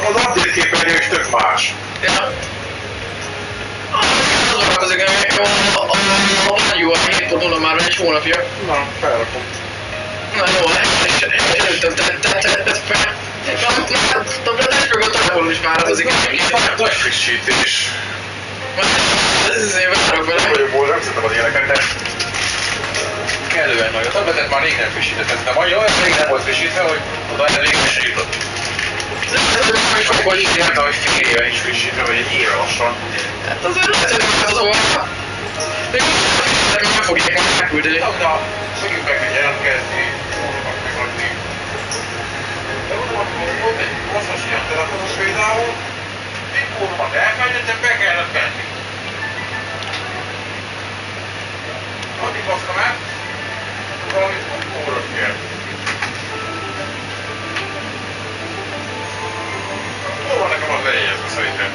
az update képernyő is tök más. Ja. Az változik, a jó, a 7.0 már egy hónapja. Na, felrakom. Na jó, előttem tett fel. A Daybreak a telefonon is változik. Nagy frissítés. Ez azért várok vele. Nagyobbból rögzítem az ilyeneket, de kellően nagy. A tabletet már rég nem frissített, de majd olyan rég nem volt frissítve, hogy oda elég frissított. Sokkal így érte, hogy fél éve is frissítve, vagy egy éve lassan. Hát azért lehet, az orra. Még nem fogják majd megküldeni. Na, szögjük meg, hogy jelentkezni, fórumokat megadni. De volt egy hosszas ilyen telefonos például, egy fórumat elfelejtettem, be kellett venni. Addig hoztam el, valamit óra kér. Hol van nekem az lejegyezve szerintem?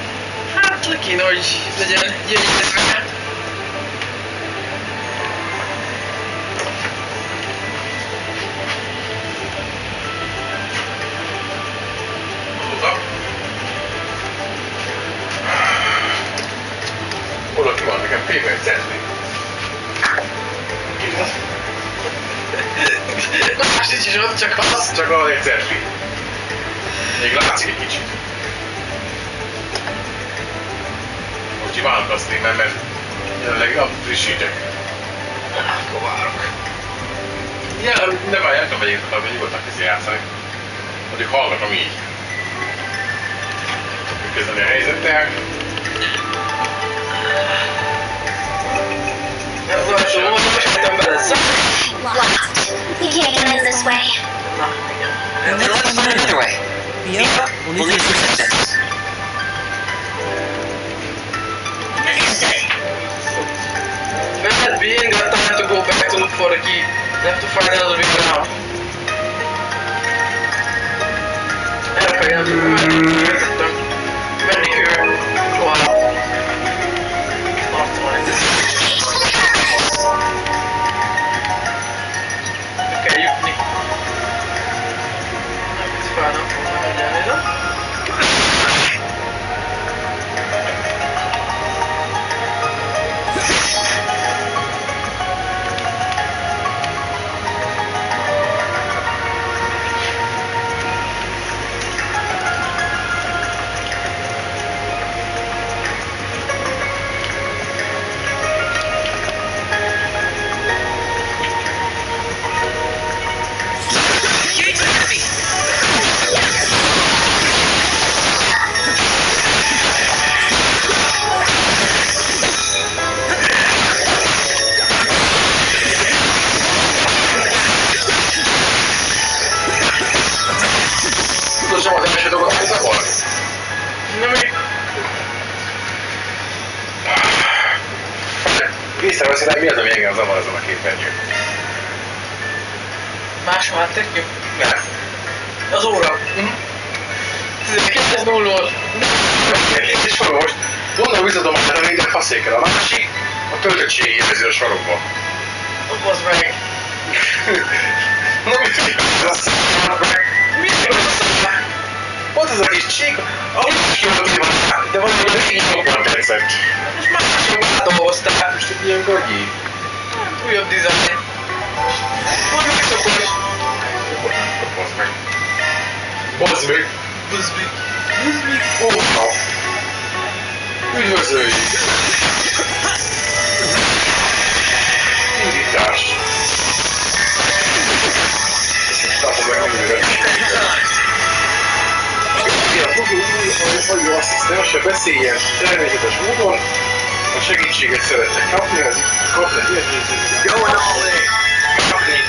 Hát le kéne, hogy legyen jegyezve. Oda ki van nekem paper century. Ki az? Más nincs is ott, csak az. Csak az egy century. Még látszik egy kicsit. Most így változni, mert jelenleg nem frissítek. Akkor várok. Ja, ne várj, nem tudom, hogy nyugodtan kezdje játszani. Addig hallgatom így. Kezdeni a helyzettel. Az alsó most mentem bele. Locked. We can't get in this way. Na, igen. Then let's find another way. Yeah, We'll need resistance. That being got time to go back to look for the key. You have to find another way around. Elfelejtettem. Menni ő. Wow. Azt mondja. Be kell jutni. Nem, ez fel nem fogom megyenni, de? Észreveszi, mi az, ami engem zavar ezen a képernyőn? Más már tekjük? Nem. Az óra. 19:00. És fogom most, gondolom visszadom a minden faszékkel. A másik a töltöttségi jelző a sarokban. Bazd meg. Na mit tudjuk, az Miért az a szám? ott az a kis csík, ahogy is kiadott, de valami így jobban tetszett. Most másokban átdolgoztál. Most egy ilyen gagyi. Újabb dizájn. Mondjuk is szokos. Bazd meg. Bazd meg. Bazd meg. Ó, na. Üdvözöljük. Indítás. Látom meg nem üdvözöljük. A jó asszisztense beszéljen természetes módon, a segítséget szeretne kapni, az kapni egy ilyet, going all in! Kapni!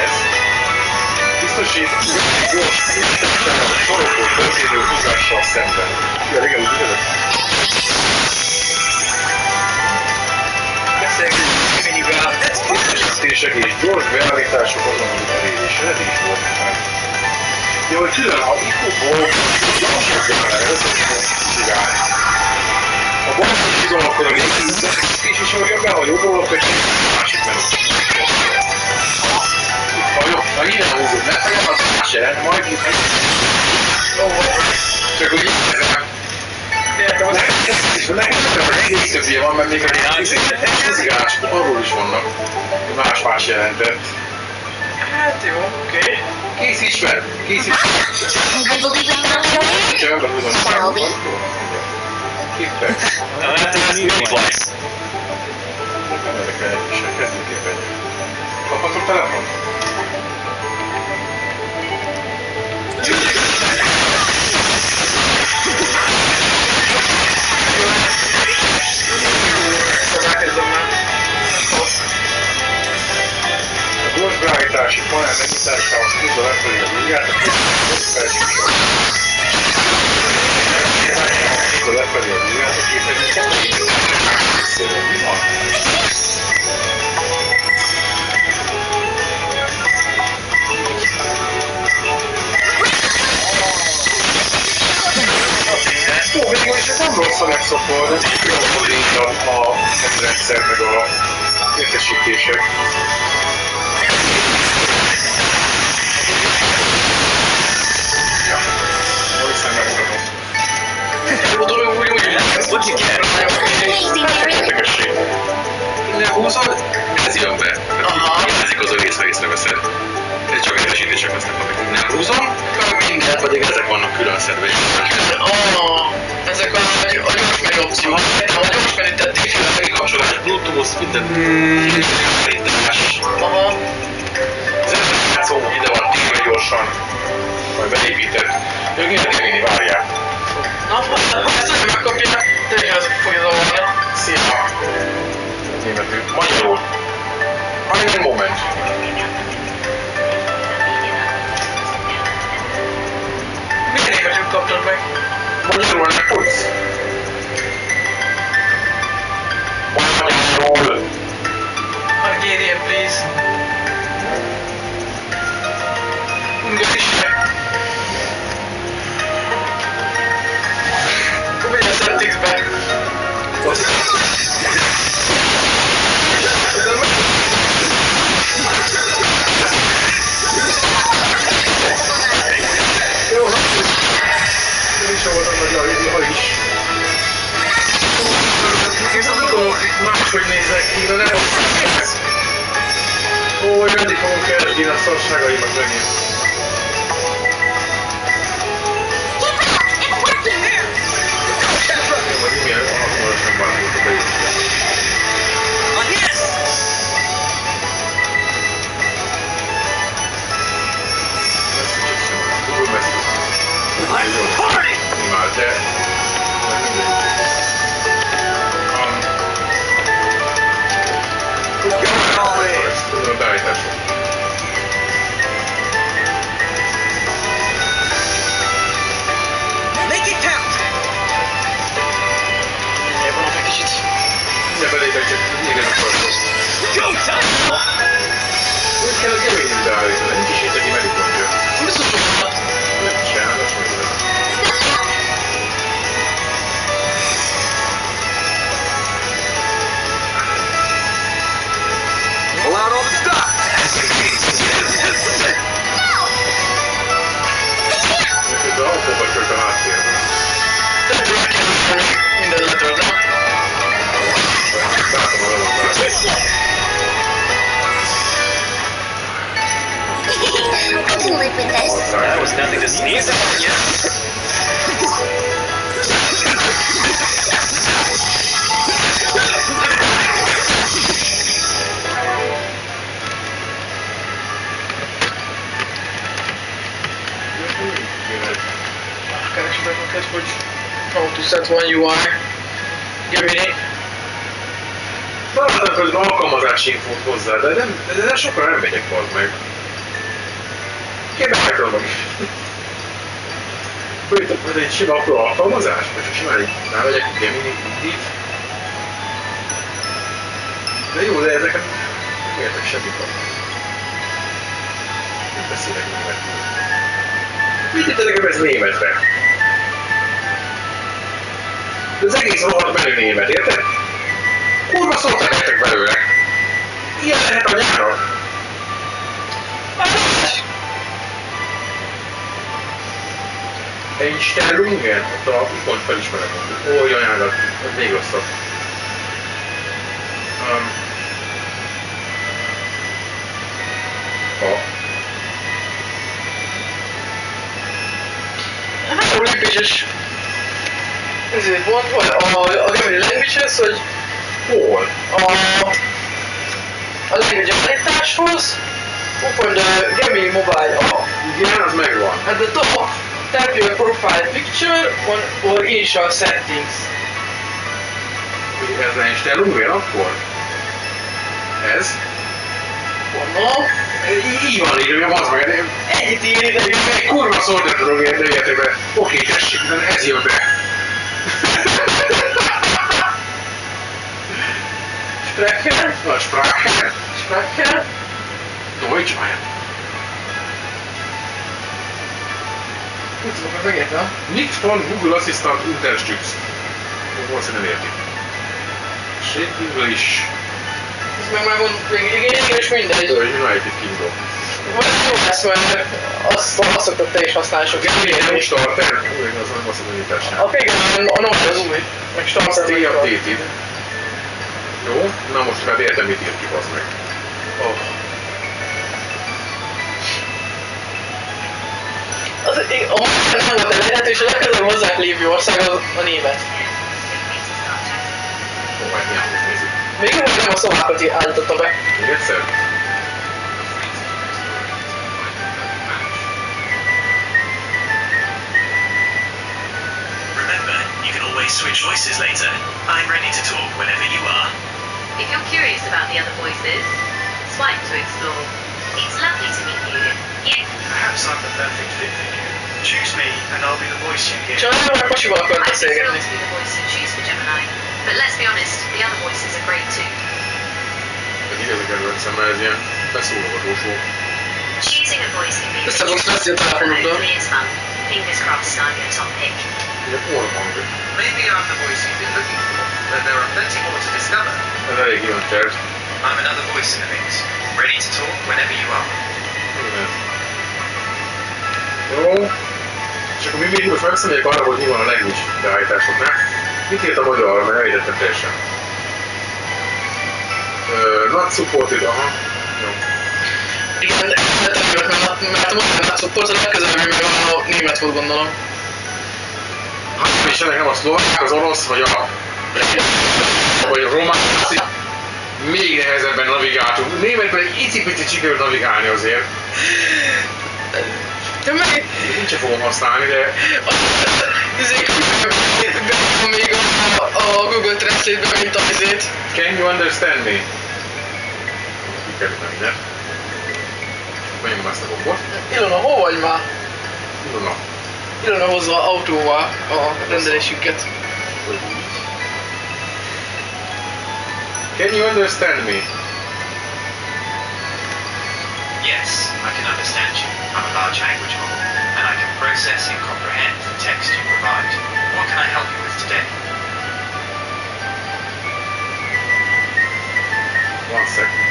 Ez biztosít gyors, tisztesen a sorokból történő húzással szemben. Ja, igen, úgy ügyelök. Biztosítések és gyors beállítások azonnali elérésre, ez is volt már. Ja, hogy külön a ikóból lassabban el, ez a cigálni. A balszak bizony akkor a kis is, hogy a behagyóból, akkor egy másik menő. Mert nekem az más jelent, majd itt... Csak úgy értem. Nekem egész többje van, mert még a mozgás, arról is vannak. Más jelentett. Hát jó, oké. Készíts fel! Készíts fel! I believe in the Shall we? Képtek. Hát ez mit lesz? Nem érdekel egy kis, kezdjük éppen. Kaphatok telefon? A gyorsbeállítási panel megnyitásával húzza lefelé a ujját, a képernyősor. Húzza lefelé a ujját, a képernyősor. Mi van? Ó, végülis ez nem rossz a megszokva, de különböző így a rendszer meg a értesítések. Ja, most hiszem megmutatom. Érdekesség. Lehúzod, ez jön be. Ezek az egész, ha észreveszed. Ez csak értesítések lesznek, amik nem húzom, mindent pedig ezek vannak külön szedve. Ezek a gyorsmeri opciók. A gyorsmeri tették fel a Kapcsolás, Bluetooth, minden állítás. Az először ide van téve gyorsan, majd beépített. Ők mindent vinni, várják. Na, ha ezt nem megkapja, tényleg az fogja zavarni. Szia! Németül. Magyarul. Einen Moment. Milyen németül kaptad meg? Magyarul nem tudsz? Magyarul. Hungarian, please. Ungarian. Akkor megy a settings-be. Jó, nem is voltam magyar írva is. Ez amikor máshogy nézek ki, de nem ó, hogy meddig fogom keresni a szarságaimat megint. Jó, vagy milyen hatalmasan bármilyen a beépített. Imád, de... Tudom, a beállítások. Elvonok egy kicsit. Mindjárt belépek, csak igen akartok. Úgy kell a keményül beállítani, nincs is itt, aki megütondja. Biztos, hogy van. Nem csinálod, meg lesz. Miközben autóba csak a háttérben. Minden letöltem. Látom a remontát. I can live with this. That was nothing to sneeze at, yeah. Keresd meg neked, hogy how to set one UI. Gemini. Találtak, hogy alkalmazási infót hozzá, de nem sokkal nem megyek az meg. Kérdezzek magam is. Fölítok majd egy sima apró alkalmazás, vagy csak simán így rávegyek a Gemini indít. De jó, de ezeket nem értek semmit. Nem beszélek németül. Mit nekem ez németre? De az egész rohadt menő német, érted? Kurva szóltak nektek belőle. Ilyen lehet a nyáron. Einstellungen? Ott a ikont felismerem. Ó, jajjádat, ez még rosszabb. Három lépéses ezért volt, vagy a Gaming Language-hez, hogy Hol? a language állításhoz, open the Gaming Mobile app. Igen, az megvan. At the top, tap your profile picture or initial settings. Ez ne Einstellungen akkor? Ez? Gondolom. Így van írva, az meg. Ennyit ír ide, Egy kurva szót nem tudom érni be. Oké, tessék, de ez jön be. Sprecher. A Sprache. Sprecher. Deutsch már. Úgy tudok megértem. Nicht von Google Assistant unterstützt. Valószínűleg nem értik. Shape English. Ez meg már mond, igen, és mindegy. United Kingdom. Vagy jó lesz, mert azt szoktad te is használni sok. Igen, most starter. Úgy, az nem azt mondani, hogy sem. Igen, a normal az új. Meg starter Stay meg van. updated. Jó, na most már értem, mit írt ki, bazd meg. Oh. A magyar nem volt elérhető, és a legközelebb hozzánk lévő ország az a német. Ó, majd mi állít nézzük. Még jó, hogy nem a szlovákot állította be. Még egyszer? Remember, you can always switch voices later. I'm ready to talk whenever you are. If you're curious about the other voices, swipe to explore. It's lovely to meet you. Yes. Perhaps I'm the perfect fit for you. Choose me, and I'll be the voice you hear. Csak nem már pasival akar I'd be beszélgetni. thrilled to be the voice you choose for Gemini, but let's be honest, the other voices are great too. Egy igazán kedvencem, mert ez ilyen beszólogatós volt. Choosing a voice can be Össze fogsz veszni a but telefonodra. hopefully it's fun. Fingers crossed I'm your top pick. Ugye orrhang. Maybe I'm the voice you've been looking for, but there are plenty more to discover. Ez elég ilyen terv. I'm another voice in the mix, ready to talk whenever you are. Igen. Jó. És akkor mi végül felszemléljük arra, hogy mi van a language beállításoknál. Mit írt a magyarra, mert elejtettem teljesen. Not supported, aha. Jó. Igen, de mert a magyar not support, a legközelebb meg a német volt gondolom. Hát és ennek nem a szlovák, az orosz, vagy a román, még nehezebben navigáltunk. Németben egy icipicit sikerült navigálni azért. De meg... Én sem fogom használni, de... Ezért még a Google Translate-be, mint a vizét. Can you understand me? Kikerült a minden. Benyomom ezt a gombot. Ilona, hol vagy már? Ilona. Ilona hozza autóval a rendelésünket. Can you understand me? Yes, I can understand you. I'm a large language model, and I can process and comprehend the text you provide. What can I help you with today? One second.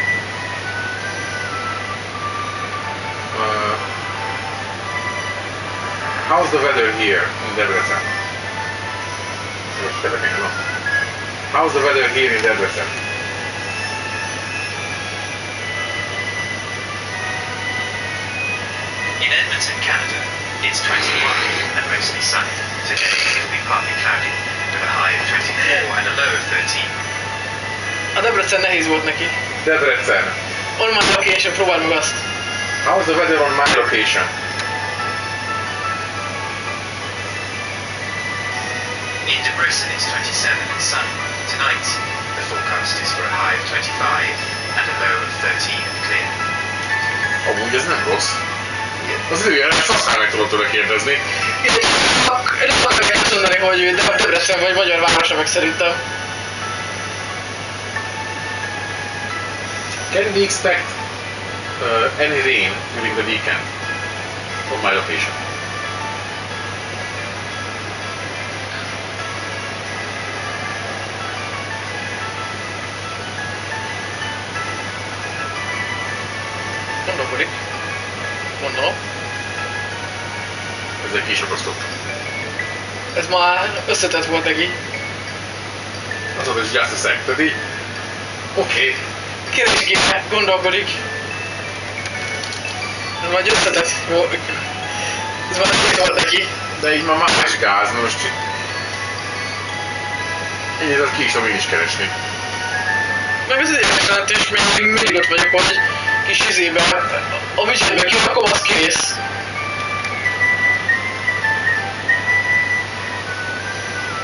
How's the weather here in Debrecen? How's the weather here in Debrecen? In Edmonton, Canada, it's 21 and mostly sunny. Today it'll be partly cloudy, with a high of 24 and a low of 13. A Debrecen nehéz volt neki. Debrecen. On my location, próbáld meg azt. How's the weather on my location? In Debrecen, it's 27 and sunny. Tonight, the forecast is for a high of 25 and a low of 13 and clear. Amúgy ez nem rossz. Az időjárás aztán meg tudod tőle kérdezni. Én nem akarok ezt mondani, hogy Debrecen vagy magyar városa meg szerintem. Can we expect any rain during the weekend on my location? Gondolkodik. Gondolom. Ezzel ki is akasztottam. Ez már összetett volt neki. Az hogy just a sec, tehát így... Oké. Kérdésképpen gondolkodik. Ez már egy összetett volt. Ez már egy volt neki. De így már más gáz, most... Így ez ki is tudom én is keresni. Meg az érdekelent, és még mindig ott vagyok, hogy kis izében, a widgetbe kirakom, az kész.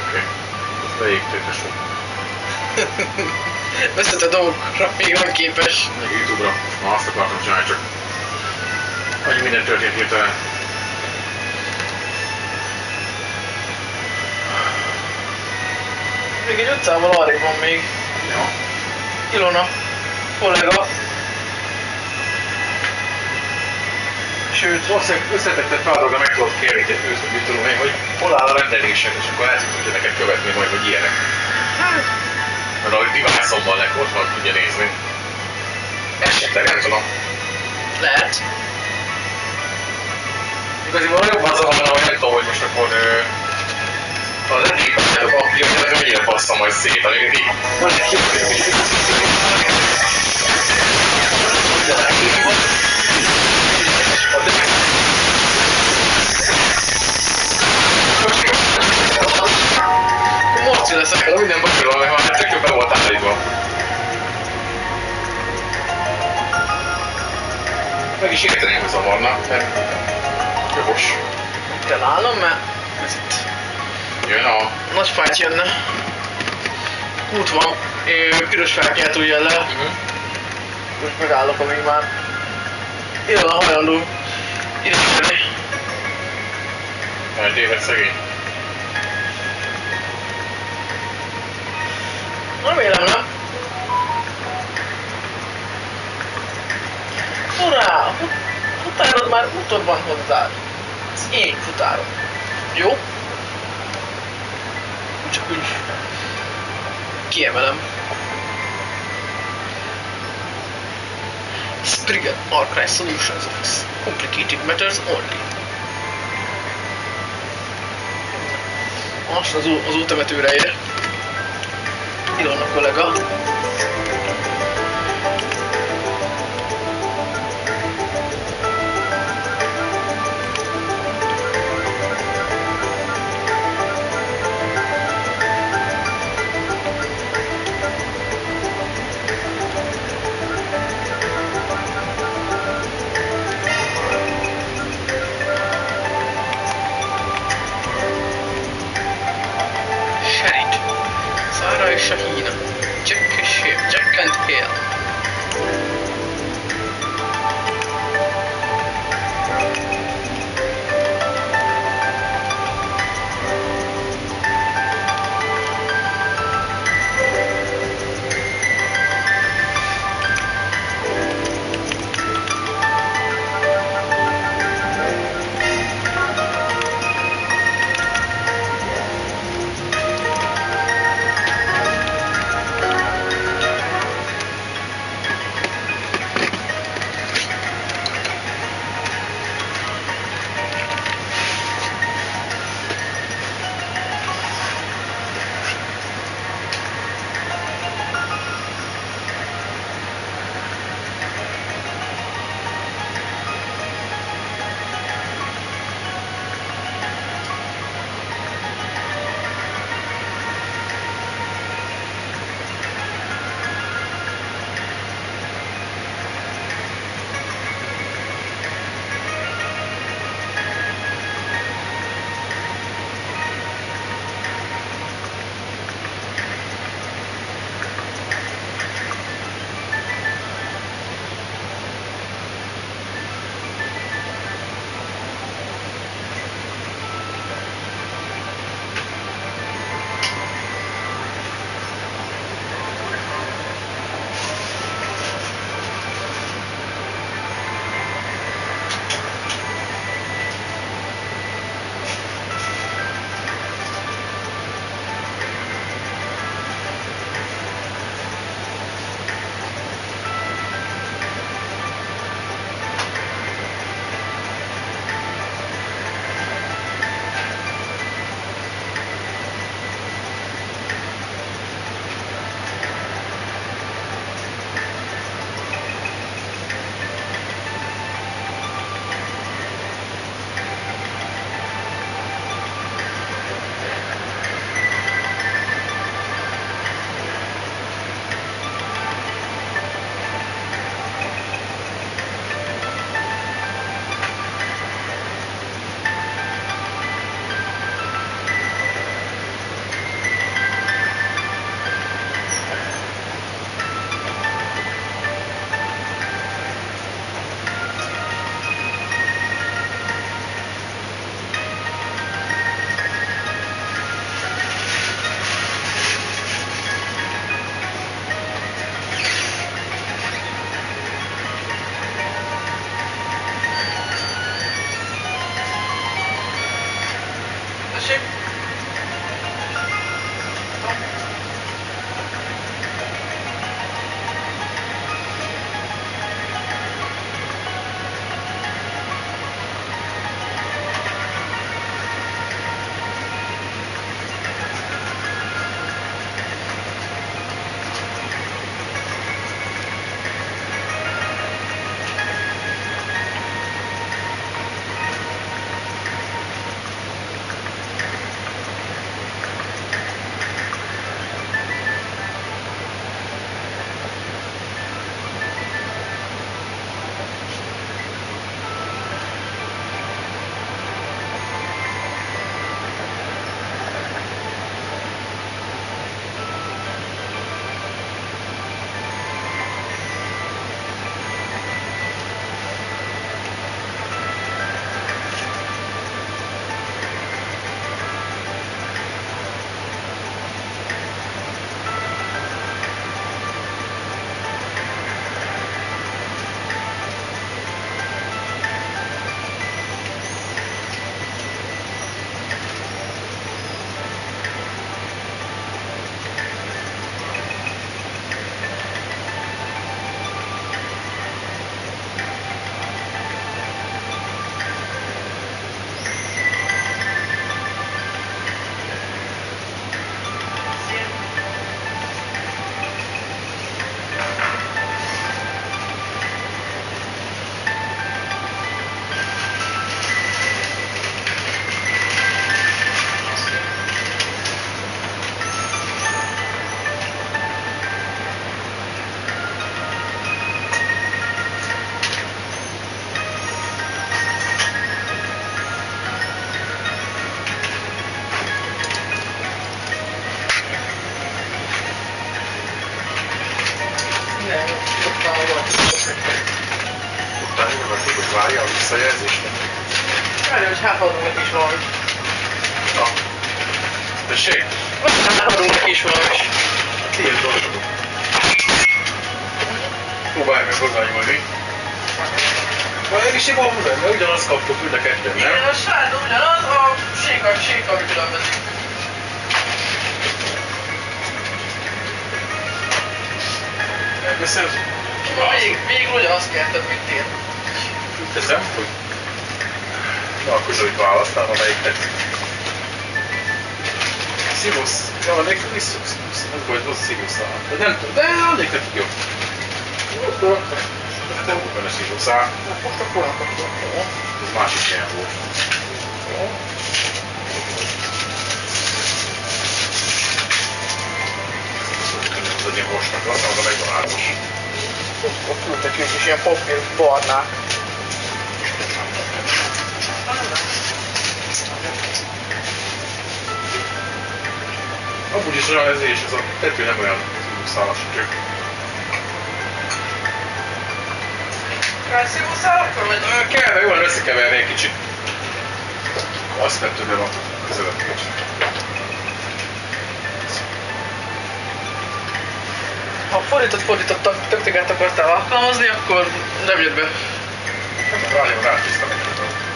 Oké. Ez beégtőtes volt. Összetett dolgokra még nem képes. Meg YouTube-ra. Most már azt akartam csinálni, csak... Annyi minden történt hirtelen. Még egy utcával arrébb van még. Ja. Ilona, kollega. Sőt, Valószínűleg összetetted feladatokra meg tudod kérni, mit tudom én, hogy hol áll a rendelésed, és akkor lehet, hogy neked követni majd, hogy ilyenek. Mert ahogy device-omban ott van, tudja nézni. Esetleg nem tudom. lehet. Igaziból jobban zavarna, hogy nem tudom, hogy most akkor az egyik pályátok apja, mennyire basszom majd szét, amiket így van egy kérdés. Morci leszek. Minden bocsolom, mert már tök be volt állítva. Meg is érteném, hogy zavarna, mert jogos. Kell állnom, mert ez itt Jön a... nagy fájt jönne. Út van, piros felkeltő jellel. Most megállok, amíg már jön a hajlandó idegenni. Eltéved szegény. Remélem nem. Urá! A futárod már úton van hozzád. Ez én futárom. Jó? Csak úgy kiemelem. Spriggan Archive Solutions Office. Complicated matters only. Most az útemetőre ér. Ilona kollega. Sherid. Sarah és Shahina. Jack és Várja a visszajelzést. Várj, hogy hátadunk neki is valamit. Na. Tessék? Hátadunk neki is valamit. Tiéd dolgozunk. Próbálj meg hozzányúlni. Vagy is van benne, ugyanazt kaptuk mind a ketten, Igen, nem? a sárga ugyanaz, a sík, ami különbözik. Elveszem? Végül ugyanazt kérted, mint én. Teszem, hogy... Na, akkor hogy választál, amelyik tetszik. Szívusz. Ja, van nekünk is nem volt rossz szívuszál. De nem tudom, de annék nekik jobb. Nem volt benne szívuszál. Most akkor nem kaptam. Ez másik ilyen volt. Az ilyen mostnak, aztán az a McDonald's-os. Ott küldtek ők is ilyen papír barnák. Amúgy is olyan ez és ez a tető nem olyan szívuszálas csak. Kell szívószál akkor, vagy? Kell, mert jól összekeverni egy kicsit. Azt nem tudom, a közeletet. Ha fordított taktikát akartál alkalmazni, akkor nem jött be. Várjam, rátisztam egy tudom.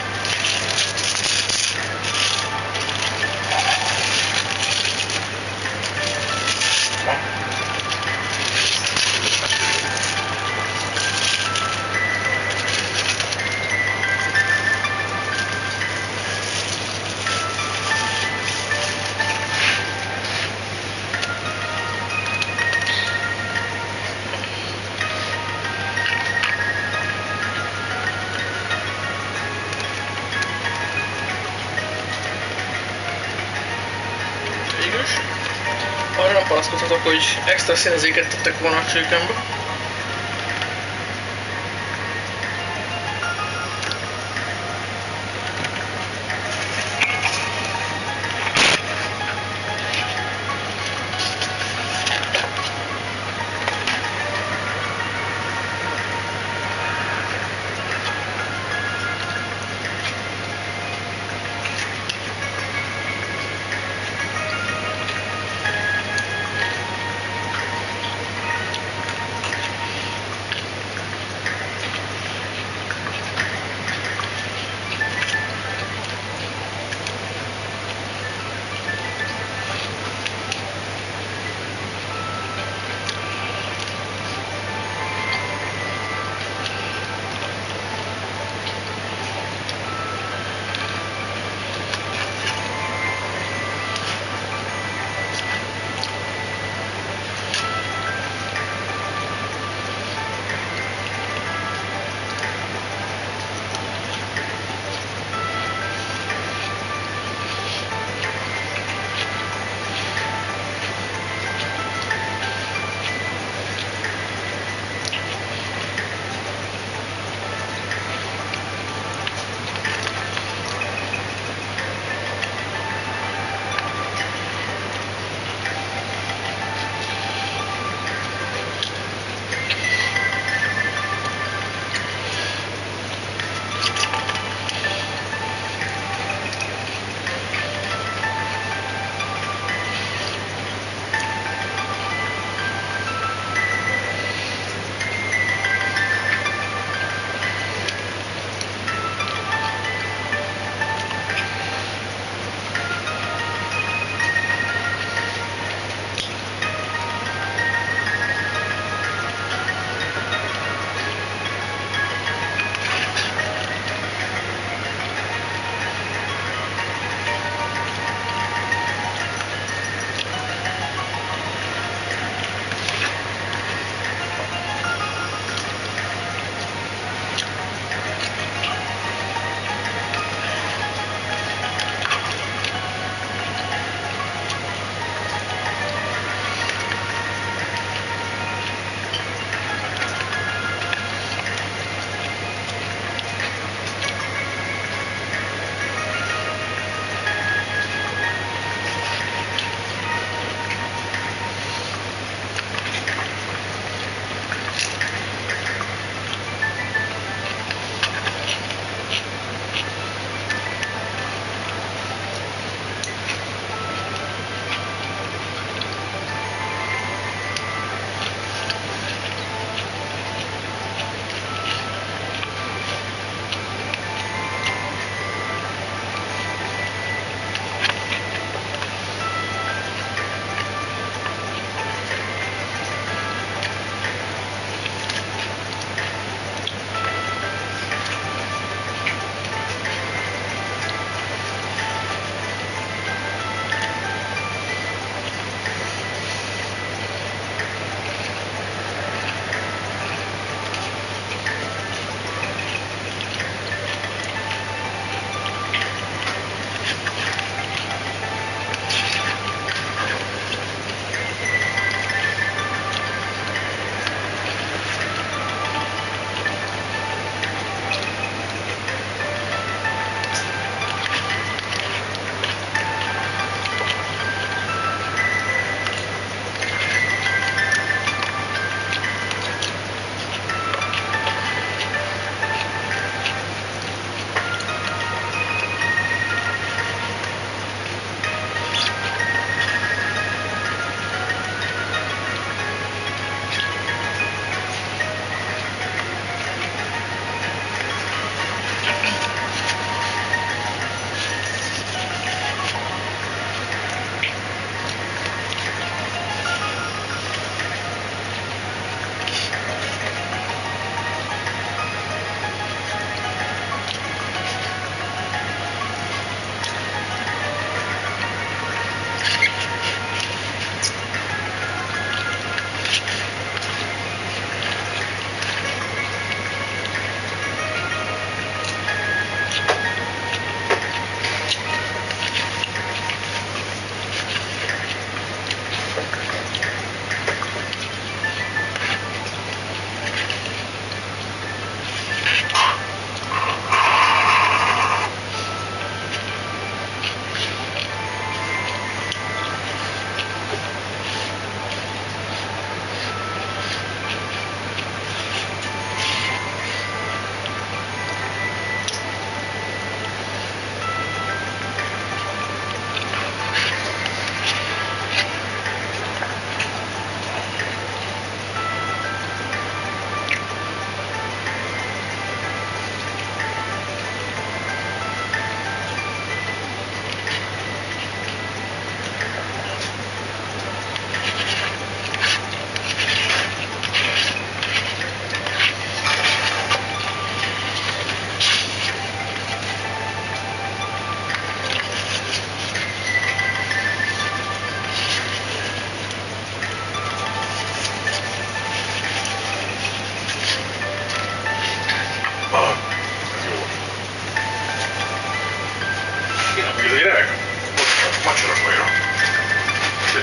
Végülis. Arra nem panaszkodhatok, hogy extra színezéket tettek volna a csőkembe.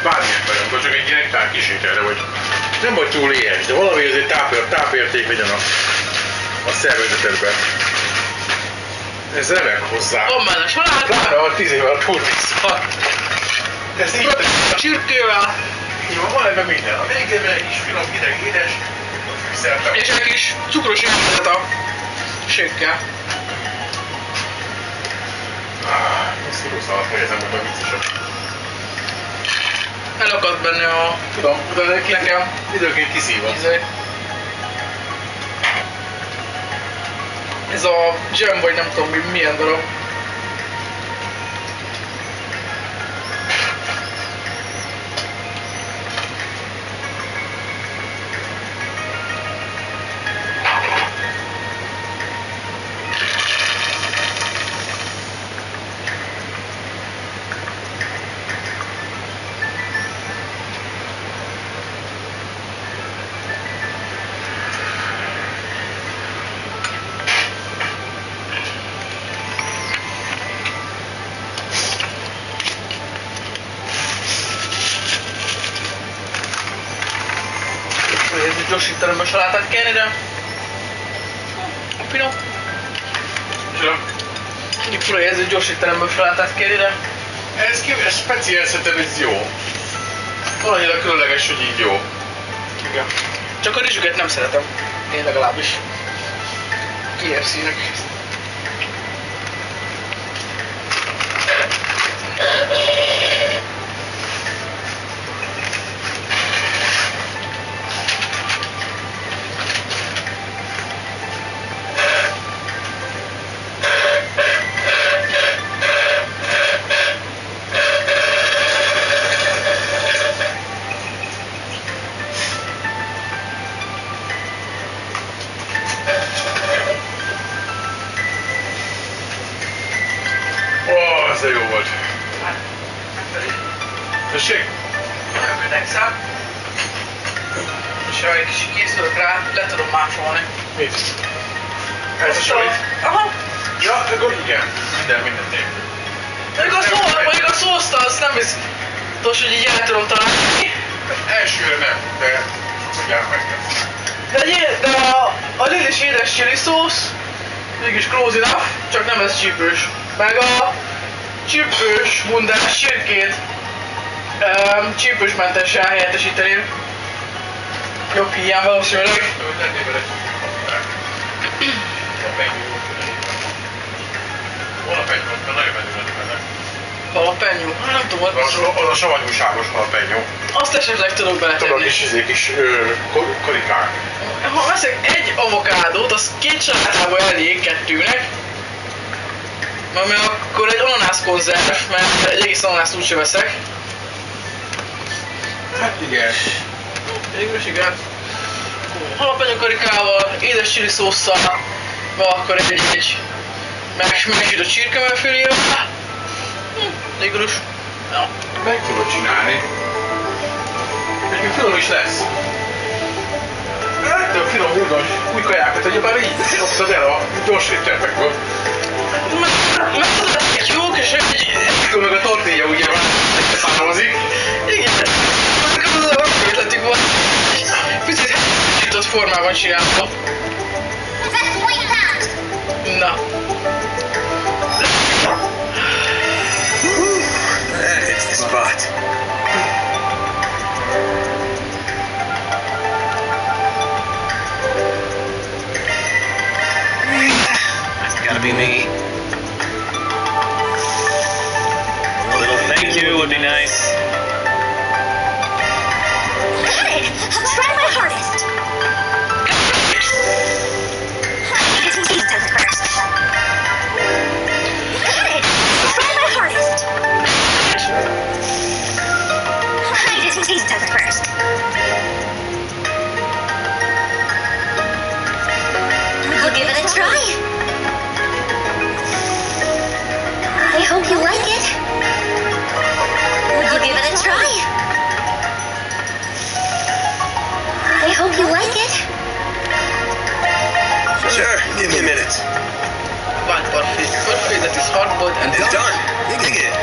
bármilyen vagyunk, csak egy ilyen pár kísérletre, vagy nem vagy túl éhes, de valami azért tápérték legyen a szervezetedben. Ez remek hozzá. Van benne saláta. Pláne a 10 évvel túl vissza. Ez így A csirkével. így van ebben minden. A végében egy kis finom, hideg, édes, fűszertem. És egy kis cukros jelzet a sékkel. Szorú szalat helyezem, hogy a viccesebb. Elakadt benne a... Tudom, de nekem. időnként kiszívod. Ez a jam, vagy nem tudom milyen darab. Gyorsítanom a salátát kell ide. Finom. Mindig fura érző, gyorsítanom a salátát kell ide. Ez speciális, szerintem ez jó. Valannyira különleges, hogy így jó. Igen. Csak a rizsüket nem szeretem. Én legalábbis. KFC-nek. Ez jó volt. Tessék? Nagyon kötekszem. És ha egy kicsit készülök rá, le tudom másolni. Mit? Ez a salit? Aha. Ja, akkor igen. Minden tényleg. Mondjuk a szószt azt nem biztos, hogy így el tudom találni. Elsőre nem, de sokszor meg. De a lilis édes chili szósz mégis close enough, csak nem ez csípős. Meg a csípős bundás csirkét csípősmentesen helyettesíteném. Jobb hiány valószínűleg. Holapenyót, nagyon menő ennek. Halapenyó? Nem tudom, Az a savanyúságos halapenyó. azt esetleg tudok Tudod, beletenni. kis karikák. Ha veszek egy avokádót, az 2 salátából elég 2-nek. Mert akkor egy ananász konzerv, mert egy egész ananászt úgyse veszek. Hát igen. Végülis igen. Halapenyó karikával, édes chili szósszal, vagy akkor egy megsütött csirkemellfőlével. Végülis. Ja. Meg tudod csinálni. Egyébként finom is lesz. Ettől finom új kajákat, hogy már így szoptad el a gyors éttermekből. Meg tudod, egy jók, és Akkor meg a tortilla ugye már származik. igen. Meg az ötletük volt. Picit sütött formában csinálva. That's point found. Na. That hits the spot. That's gotta be me. A little thank you would be nice. Got it. I'll try my hardest. I need to taste them first. Got it. I'll try my hardest. I need to taste them first. I'll give it a try. I hope you like it. I'll give it a try. I hope you like it. Sure, give me a minute. One perfect that is hard boiled and It's done. You can get it.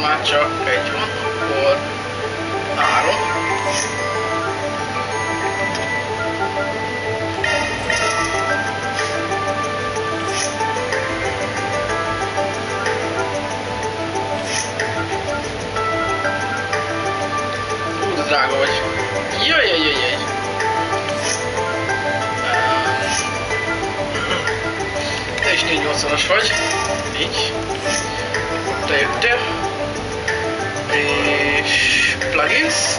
már csak egy van, akkor 3. De drága vagy. Jaj. Te is 480-as vagy. Így. Te jöttél. És plugins.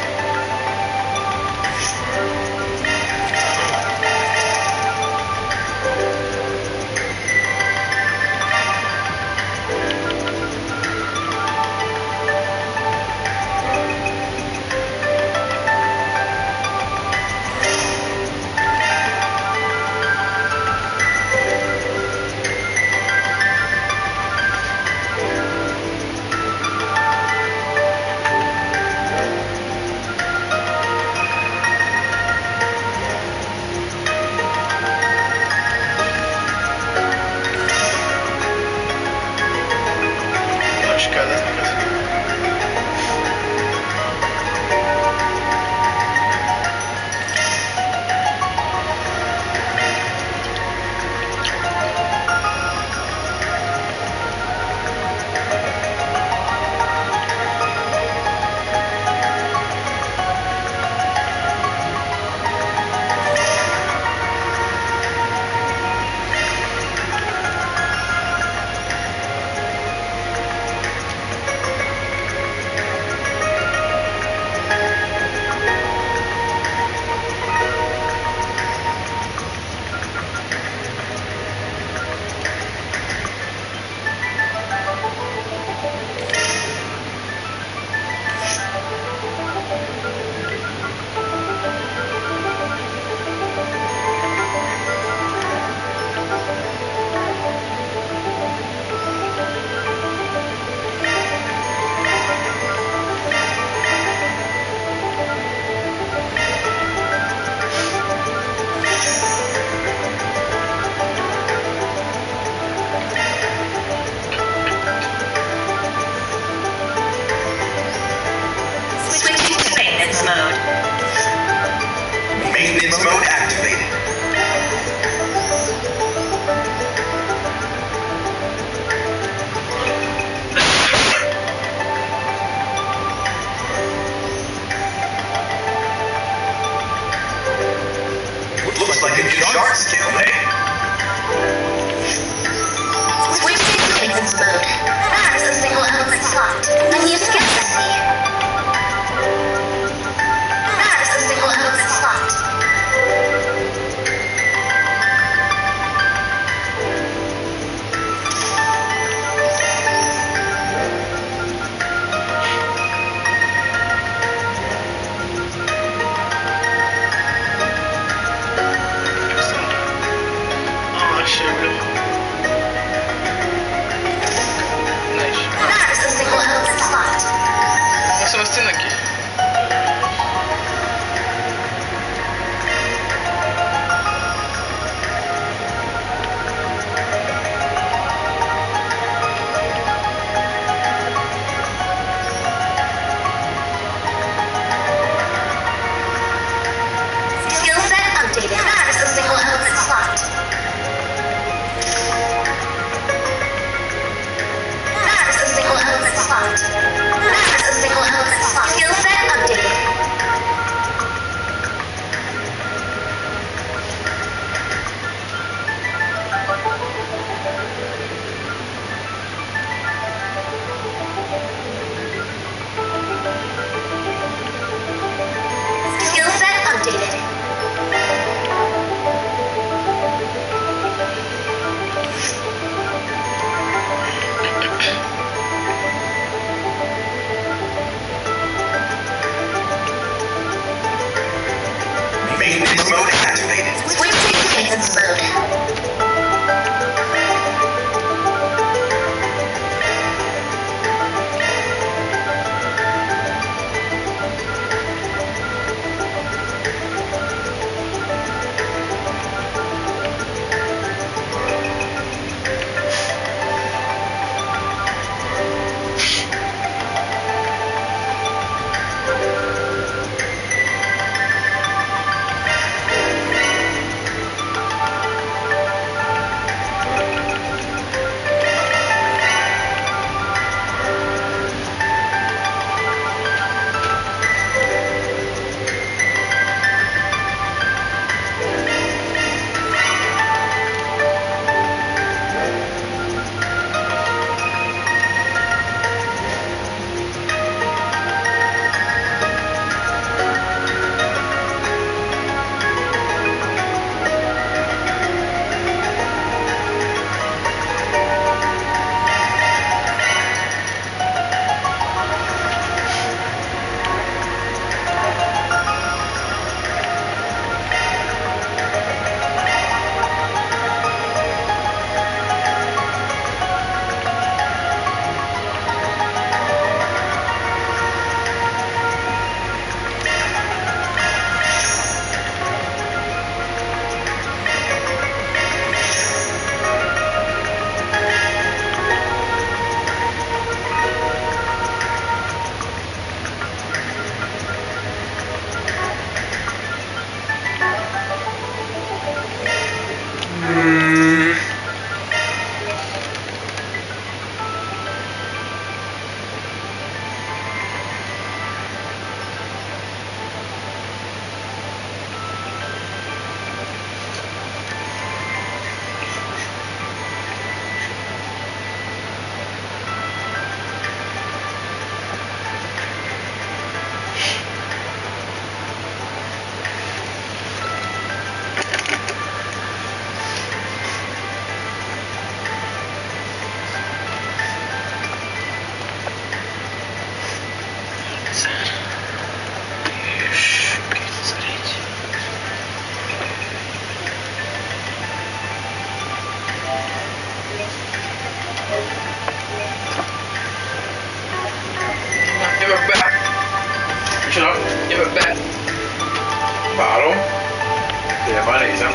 Igen, már nézem.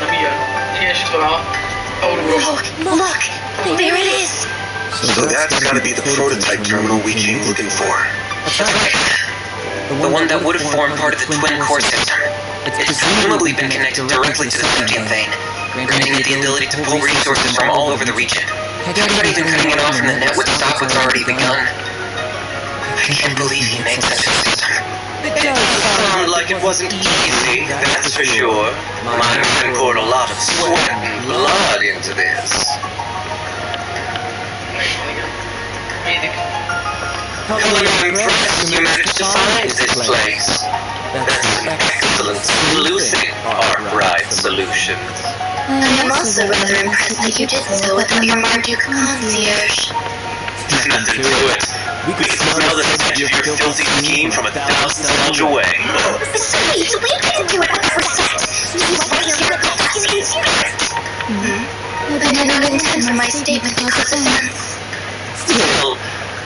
Nem ilyen. Igen, és itt van a aurórós. Look! There it is! So that's gotta be the prototype terminal we came looking for. That's right. The one that would have formed part of the twin core system. It's presumably been connected directly to the sentient vein, granting it the ability to pull resources from all over the region. Not even cutting it off from the net would stop what's already begun. I can't believe he made such a system. It sounded like it wasn't easy, that's for sure. Mineman poured a lot of sweat and blood into this. Védik. I'm impressed you managed to find this place. That's an excellent solution, Arkwright Solutions. I'm also rather impressed that you did so without your Marduk concierge. Nothing to it. We could smell the stench of your filthy scheme from 1,000 miles away. Besides, we didn't do it 100%. You went here with the concierge. Then I don't intend for my statement to cause offense. Still,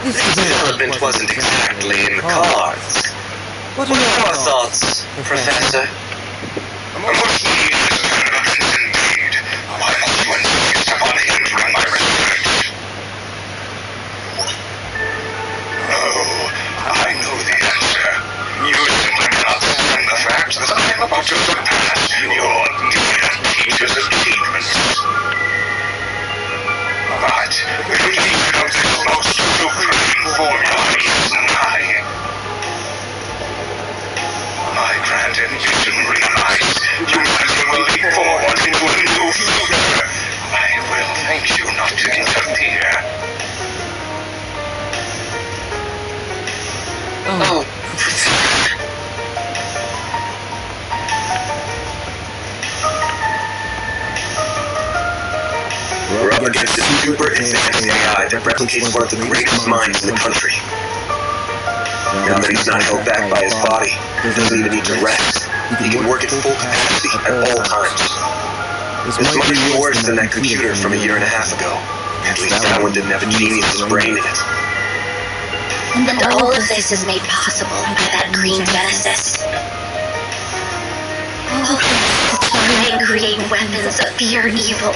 this development wasn't exactly in the cards. What are your thoughts, Professor? Most needed indeed. I must once insist upon him during my research. Oh, I know the answer. You simply cannot stand the fact that I am about to surpass your mere teacher's achievements. But the leader of this most supreme formula is my grand ambition realized. Humanity will leap forward into a new future. I will thank you not to interfere. Oh, We're up against a super advanced AI that replicates one of the greatest minds in the country. Now that he's not held back by his body, he doesn't even need to rest. He can work at full capacity at all times. This might be worse than that computer from a year and a half ago. At least that one didn't have a genius's brain in it. And all of this is made possible by that green Genesis. Oh, to try and create weapons of pure evil.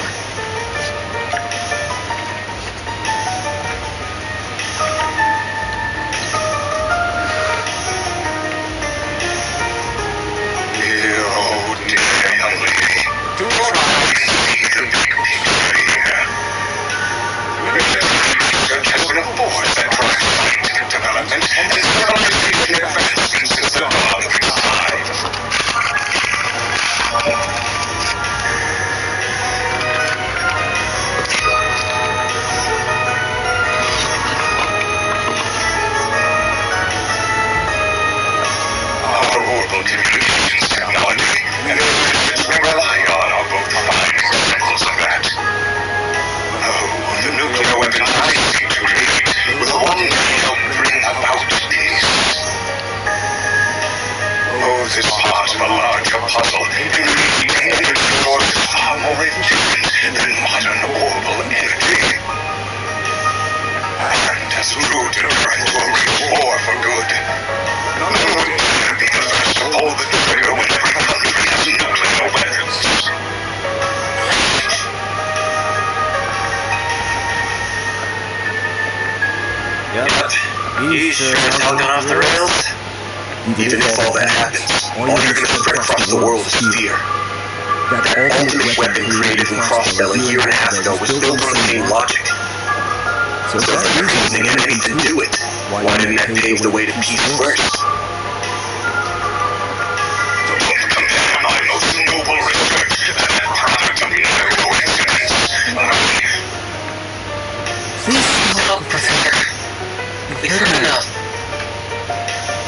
Communications technology, and it's we rely on are both fine examples of that. Oh, the nuclear weapons I seek to create will one day help bring about peace. Oh, this part of a larger puzzle, and the energy source is far more efficient than modern orbital energy. And has proved to turn to a real war for good. Be the first to pull the trigger when every country has nuclear weapons. Yep. You sure as hell gone off the rails? Even if all that happens, all you're gonna spread across the world is fear. That ultimate weapon created in Crossbell a year and a half ago was built on the same logic. So if they're using anything to do it, why didn't that pave the way to peace first? My most noble research and that product of mere coincidence. stop, Professor. We've heard enough.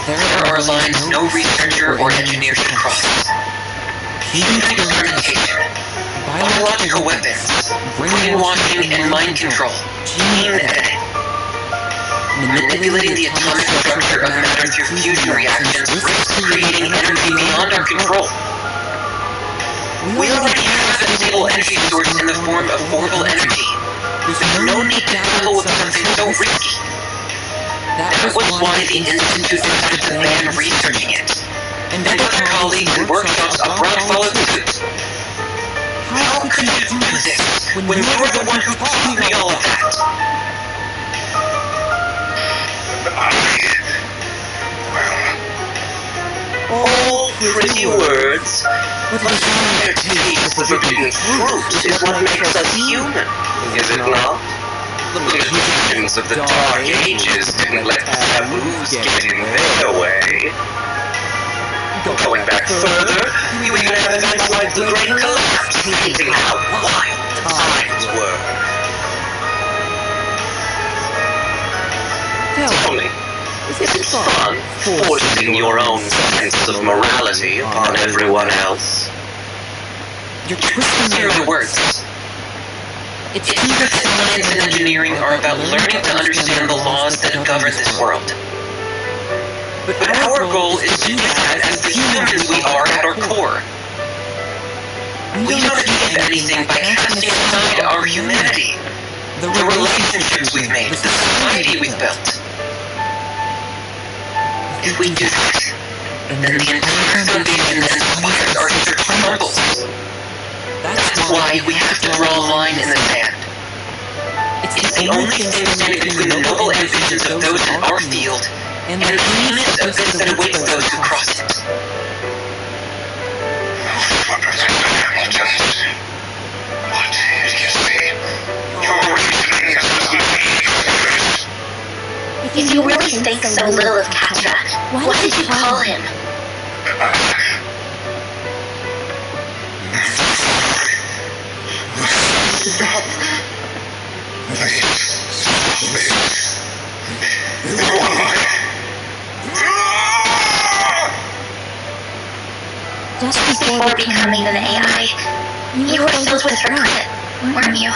There are lines no researcher or engineer should cross. Human experimentation, biological weapons, brainwashing and mind control, gene editing, manipulating the atomic structure of matter through fusion reactions risks creating energy beyond our control. We already have a stable energy source in the form of orbital energy. There's no need to tackle with something so risky. That was why the Institute decided to ban researching it. and other colleagues and workshops abroad followed suit. How could you do this when you're the one who taught me all of that? All pretty words, but the finer taste of forbidden fruit is what makes us human, is it not? The magicians of the Dark Ages didn't let taboos get in their way. Going back further, you even have events like the Great Collapse, hinting how wild times were. Tell me, is it fun forcing your own sense of morality upon everyone else? You're twisting your words. It's true that science and engineering are about learning to understand the laws that govern this world. But our goal is to do that as the humans we are at our core. We don't achieve anything by casting aside our humanity, the relationships we've made, the society we've built. If we do that, then the entire foundation that inspires our future crumbles. That's why we have to draw a line in the sand. It's the only thing standing between the noble ambitions of those in our field and the heinous abyss that awaits those who cross it. What did you say? Your reasoning doesn't make sense. If you really think so little of Katra, why did you call him? Just before becoming an AI, you were filled with regret, weren't you?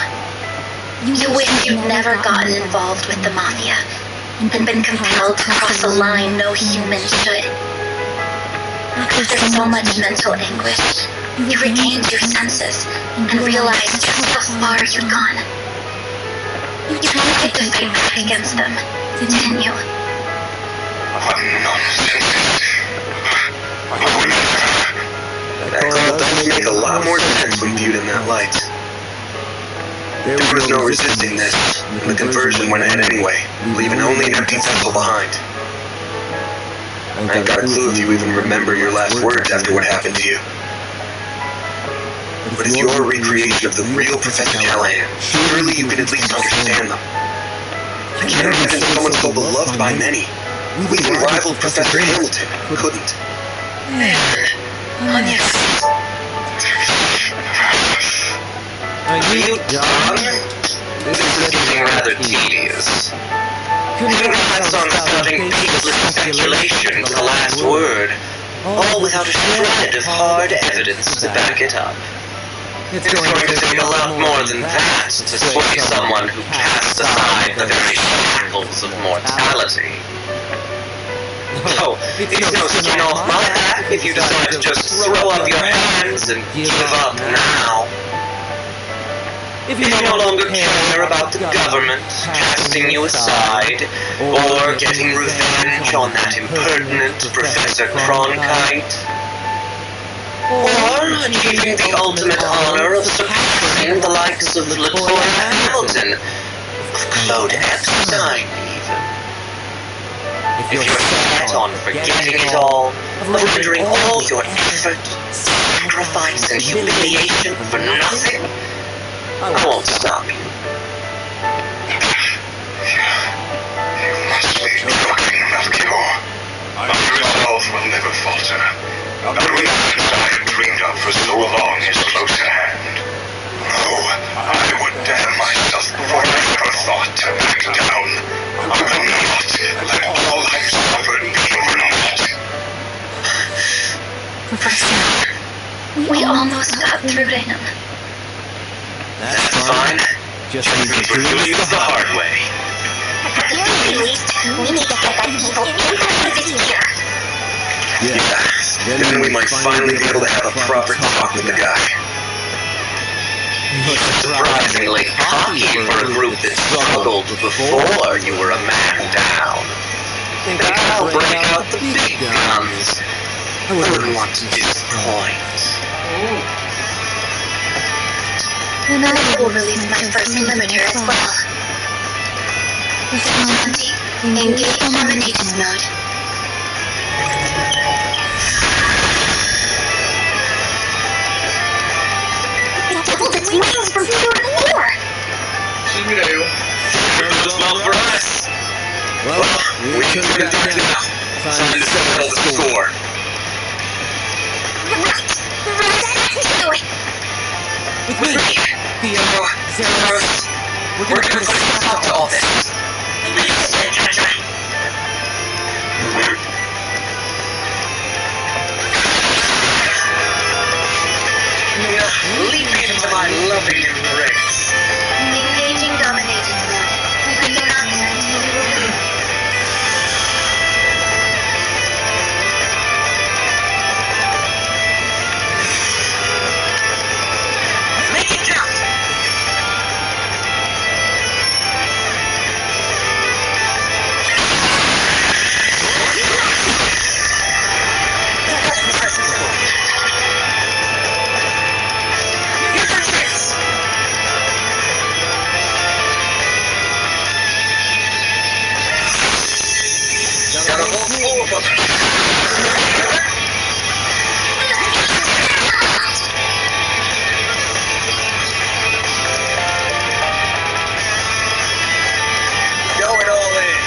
You wished you'd never gotten involved with the Mafia, and been compelled to cross a line no human should. After so much mental anguish, you regained your senses and realized just how far you'd gone. You tried to fight back against them, didn't you? What nonsense. That call does make a lot more sense when viewed in that light. There was no resisting this, and the conversion went ahead anyway, leaving only an empty vessel behind. I ain't got a clue if you even remember your last words after what happened to you. But if you're a recreation of the real Professor Callahan, surely you can at least understand them. I can't imagine someone so beloved by many. We even rivaled Professor Hamilton, couldn't. Are you done? This is getting rather tedious. Couldn't pass on sounding peaceless speculation with the last word, all without a shred of hard evidence to back it up. It's going to take a lot more than that to sway someone who casts aside the very shackles of mortality. Oh, it's no skin off my back if you decide to just throw up your hands and give up now. If you no longer care about the government casting you aside, or getting revenge on that impertinent Professor Cronkite, or achieving the ultimate honor of surpassing the likes of Latoya Hamilton, of Claude Epstein even. If you're set on forgetting it all, of rendering all your effort, sacrifice, and humiliation for nothing, I won't stop you. You must be joking, Melchior. My resolve will never falter. The revenge I have dreamed of for so long is close at hand. No, I would damn myself before I ever thought to back down. I will not let all I've suffered be for naught. Professor, we almost got through to him. That's fine. Just reveal you the hard way. At the very least, we need to get that evil out of here. Yeah, then we might finally be able to have a proper talk with the guy. Surprisingly cocky for a group that struggled before you were a man down. Think I'll break out the big guns. I wouldn't want to disappoint. And I will release my first limiter as well. Vigilante, engage dominatus mode. It doubled its wings from 2 to 4! Mire jó. Just well for us. Well, we can get that now. Time to settle the score. Right! Do it! With me, Theo, Zeros, we're gonna put a stop to all this. Leap into my loving embrace. Engaging dominatus mode. I cannot guarantee you will win. Make it count! Got a whole full of them. Going all in.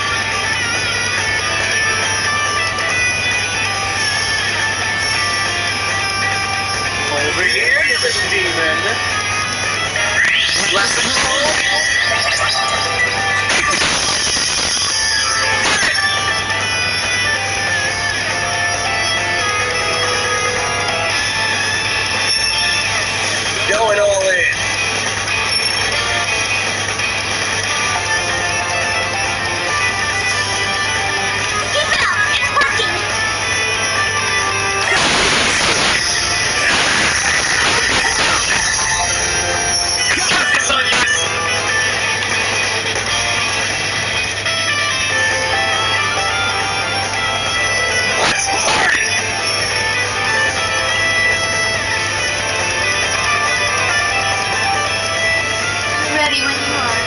Over here, you little demon. Blast them going all in. Keep it up! It's working! Got this on you. Let's party. Ready when you are.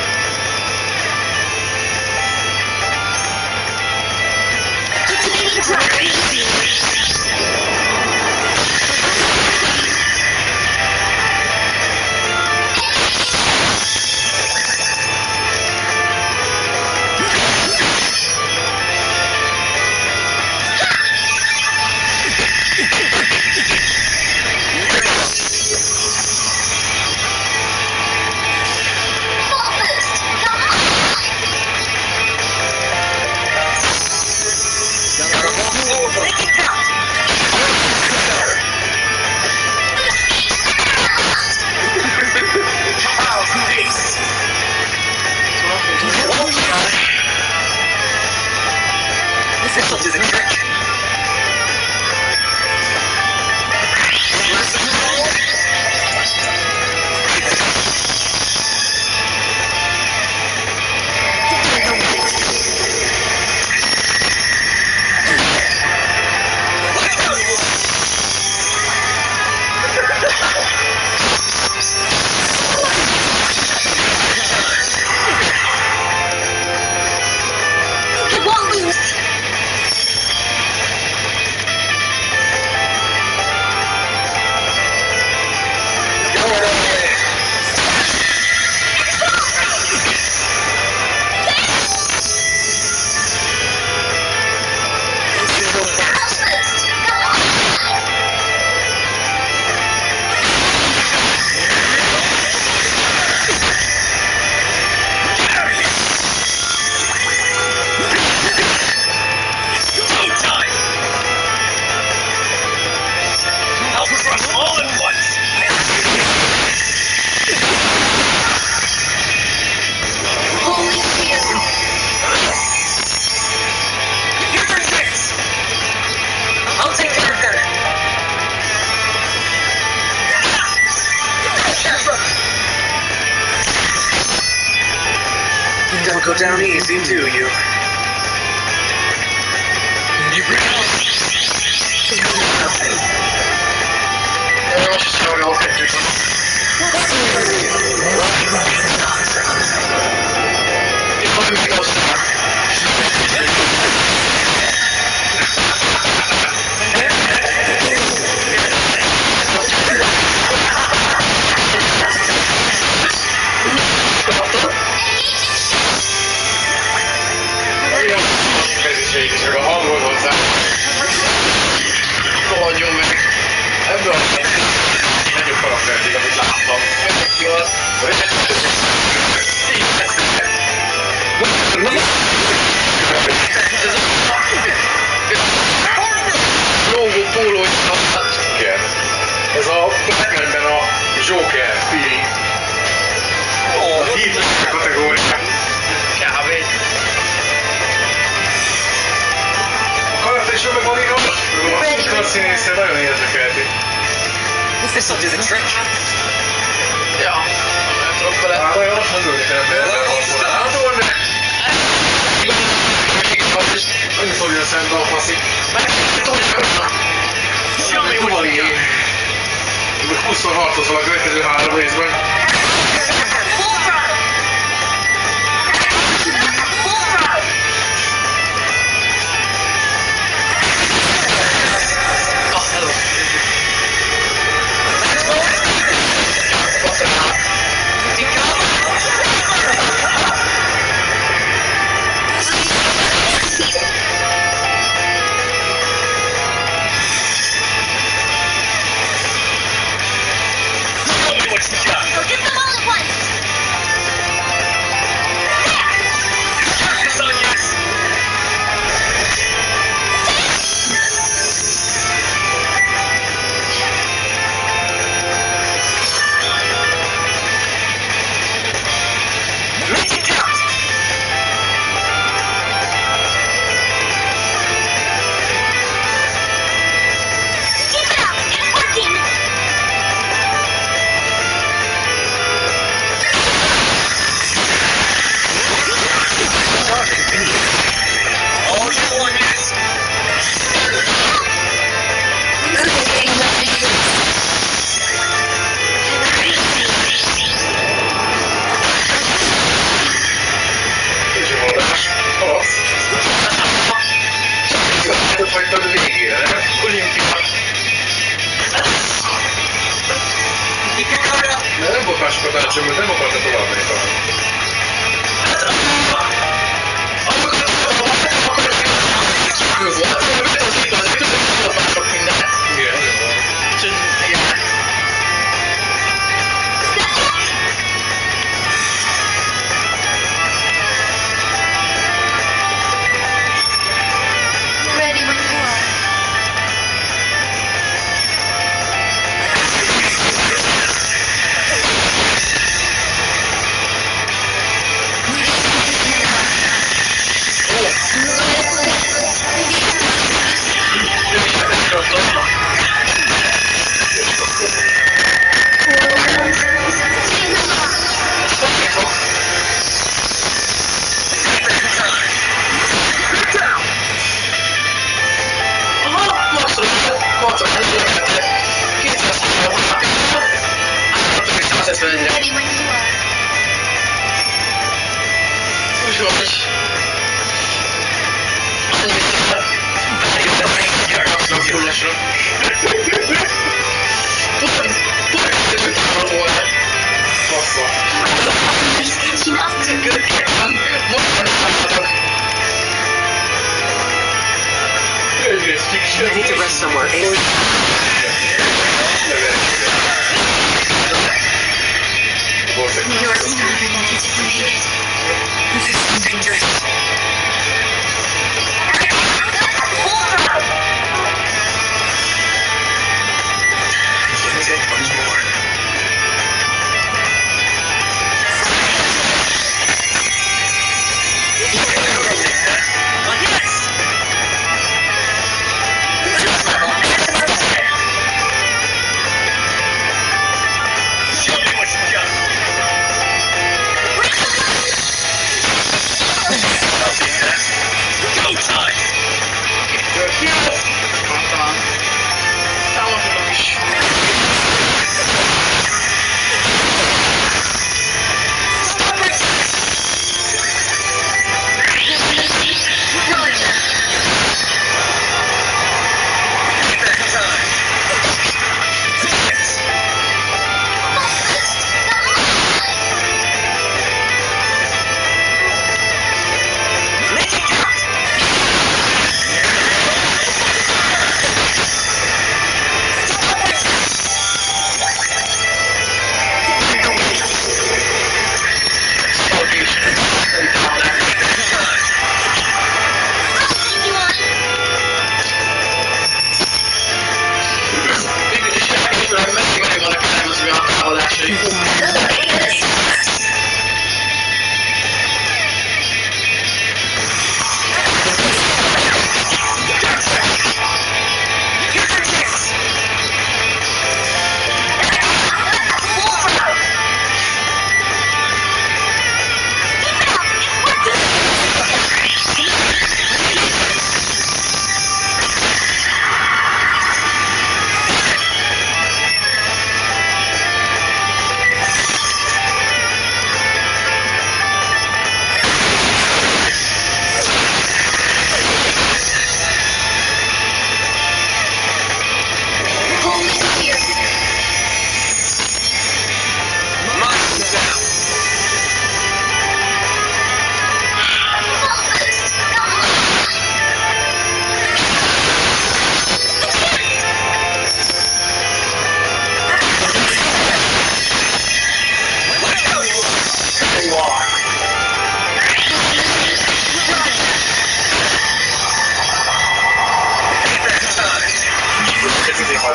Got a whole full of them. Make it count! Wow, nice. This'll do the trick. It won't lose! Going all in. Time. Help crush all at once. Holy fear! Here's your tricks. I'll take care of that. Don't go down easy, do you? You jó kettőt. Itt van még osztál. Keziség is, meg a hangod hozzá. Rohadjon meg. Ebből a Nagyobb karakterig, amit láttam. ki az. Lógó póló is kaphat. Igen. Ez a Batmanben a Joker feeling. A híres kategória. Kb. A karakter is meg van írva, a színésze nagyon érdekelti. This'll do the trick. Ja, nem tudok bele. Hát olyan lassan ülni kell ember, Látod, de... nem fogja szembe a faszik. Semmi úgy mondja. 26 hozol a következő 3 részben. Nem akarta tovább menni talán. Igen, Ready when you are. Ready when you are. I need to rest somewhere. You're stronger than anticipated. This is dangerous. Can't take much more. Show me what you got.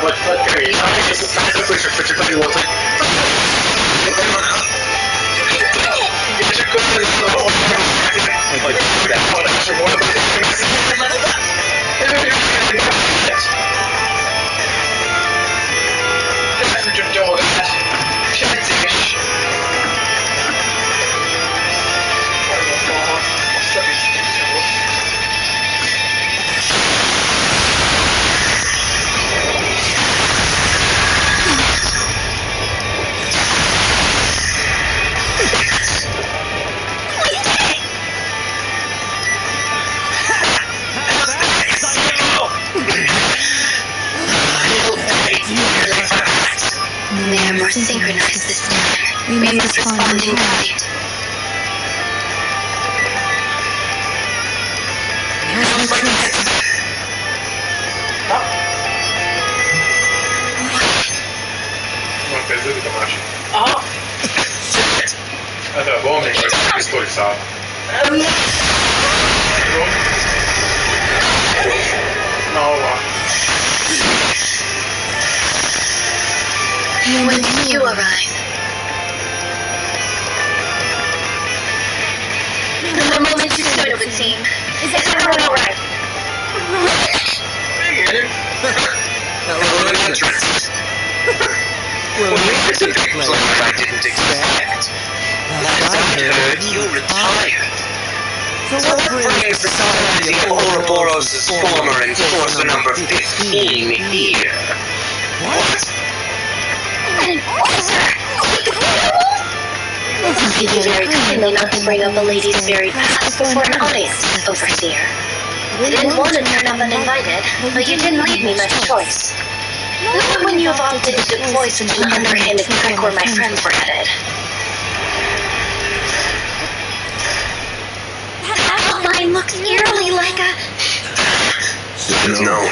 nagy kemény, és aztán csak annyi volt, hogy... És akkor hogy elmondásra volt, nem csak gyomogás, sebcés. Azt a biztos volt. They are more synchronized this time. We must respond in kind. Már kezdődik a másik. Aha. Hát van még egy sztori szál. Na, hol van? When did you arrive? The moment you stood, it would seem. Is everyone alright? Igen. Hello, interest. Well, it's a big player I didn't expect. Last I heard, you retired. So what brings Society of Ouroboros' former enforcer number 15 here? What? An enforcer! It'd be very kindly not to bring up a lady's buried past before an audience, overseer. I didn't want to turn up uninvited, but you didn't leave me much choice. Not when you have opted to deploy such an underhanded trick where my friends were headed. That outline looks eerily like a... It's known.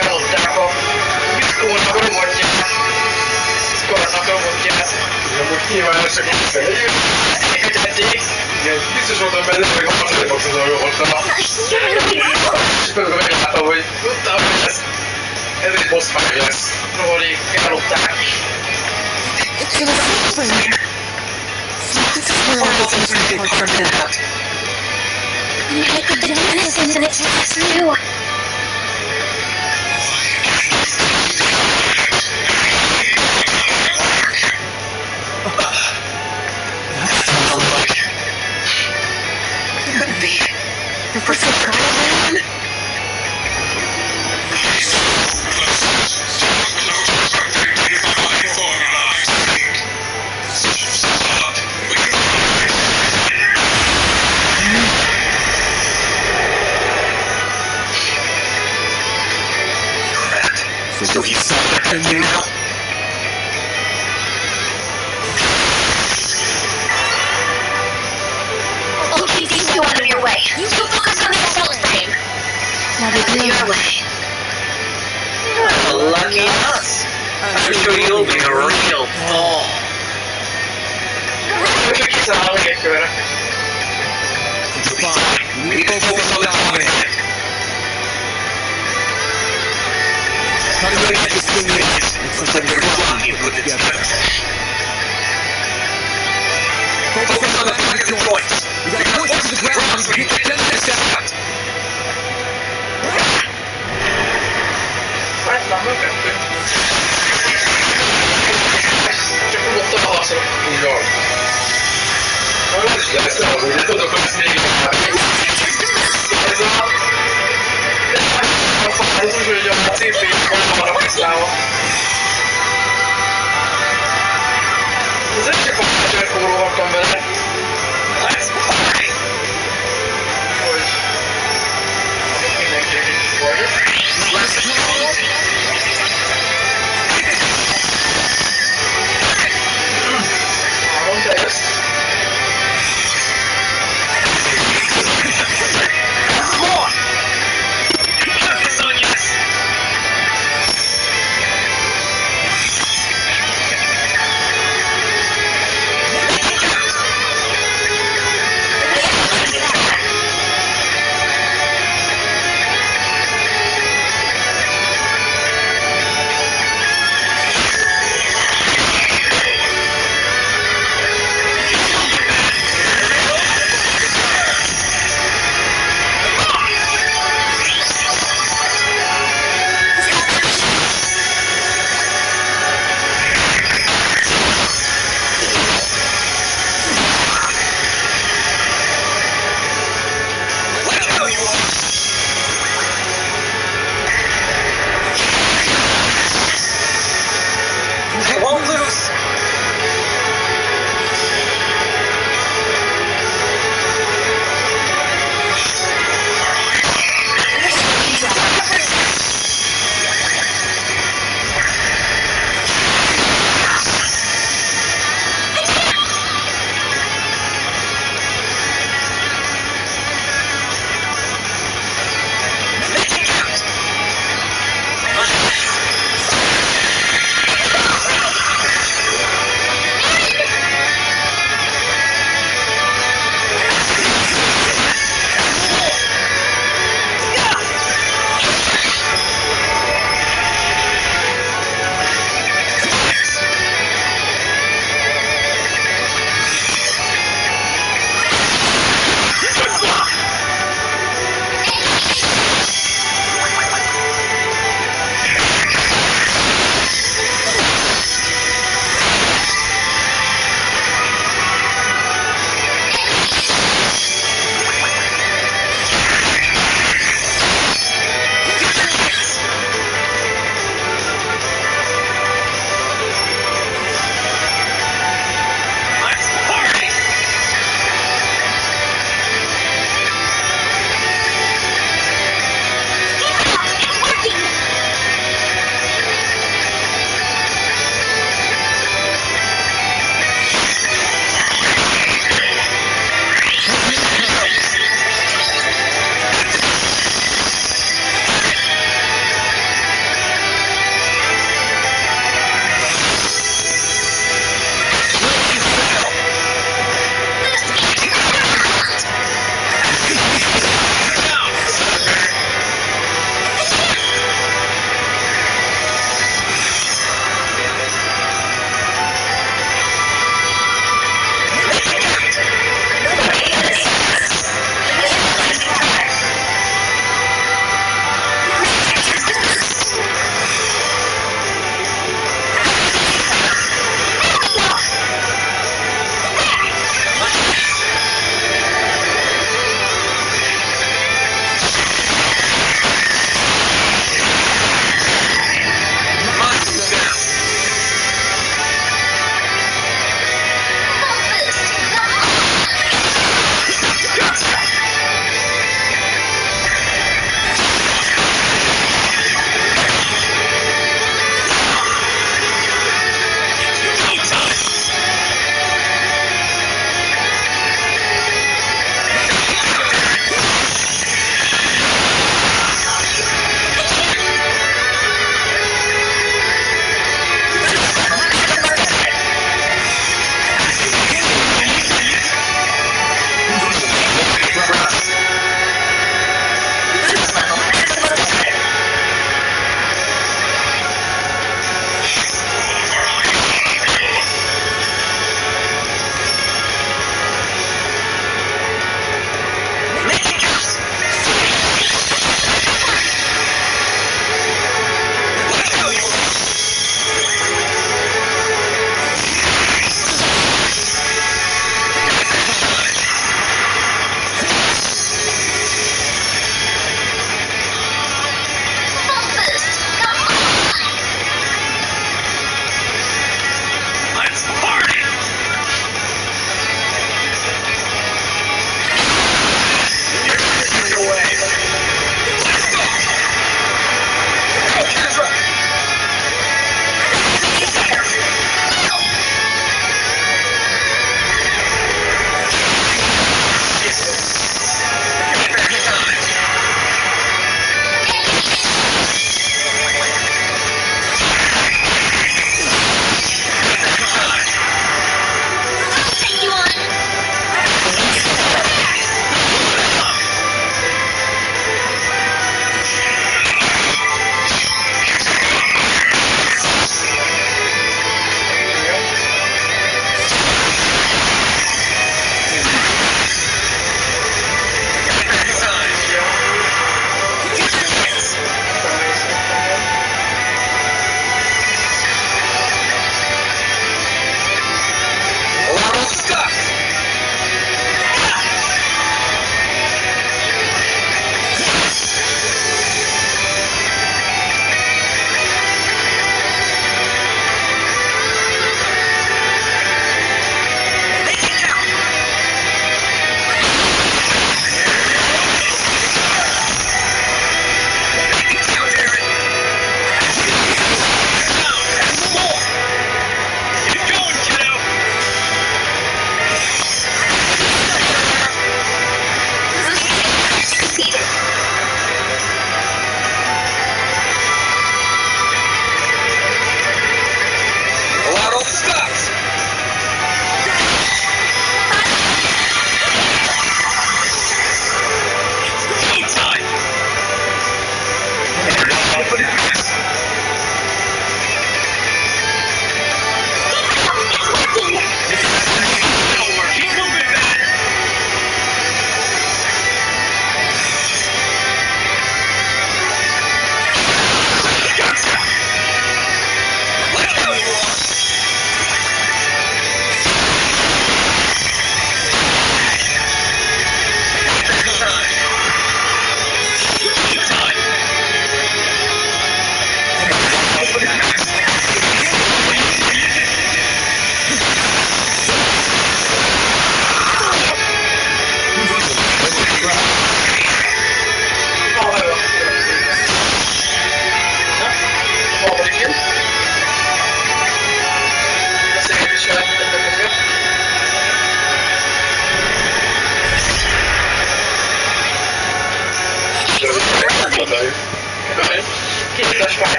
Elolták a diszkónak a robotját. Diszkónak a robotját. Na most nyilván ez csak egyszer lejön. Eltették. Igen, biztos voltam benne, hogy a harmadik box az a robottal. És akkor megláttam, hogy tudtam, hogy ez egy boss fight lesz. Rohadék, elolták. And I put the innocence in its test too. Could be. Professor Coleman? So he's something new now? I'll keep these two out of your way. You focus on the assault frame. Now out of your way. Well, lucky us. I'm sure you'll be a real ball. Kiszállok egy körre. We need to focus on the target. How do you get this thing in? Looks like there's a lot you put it together. Focus on the target of choice. We gotta push to the ground so we can get this out. Láttam mögöttünk. Csak rúgottam a haszra. Úgy van. Na, ez is lesz az, hogy tudok, hogy ezt még ez a... Ez úgy, hogy a CP-ben van a használva. Ez egy csak a csörkóról raktam bele. Ez baj. Hogy... Mindenki egy kis vagy. Mondta ezt.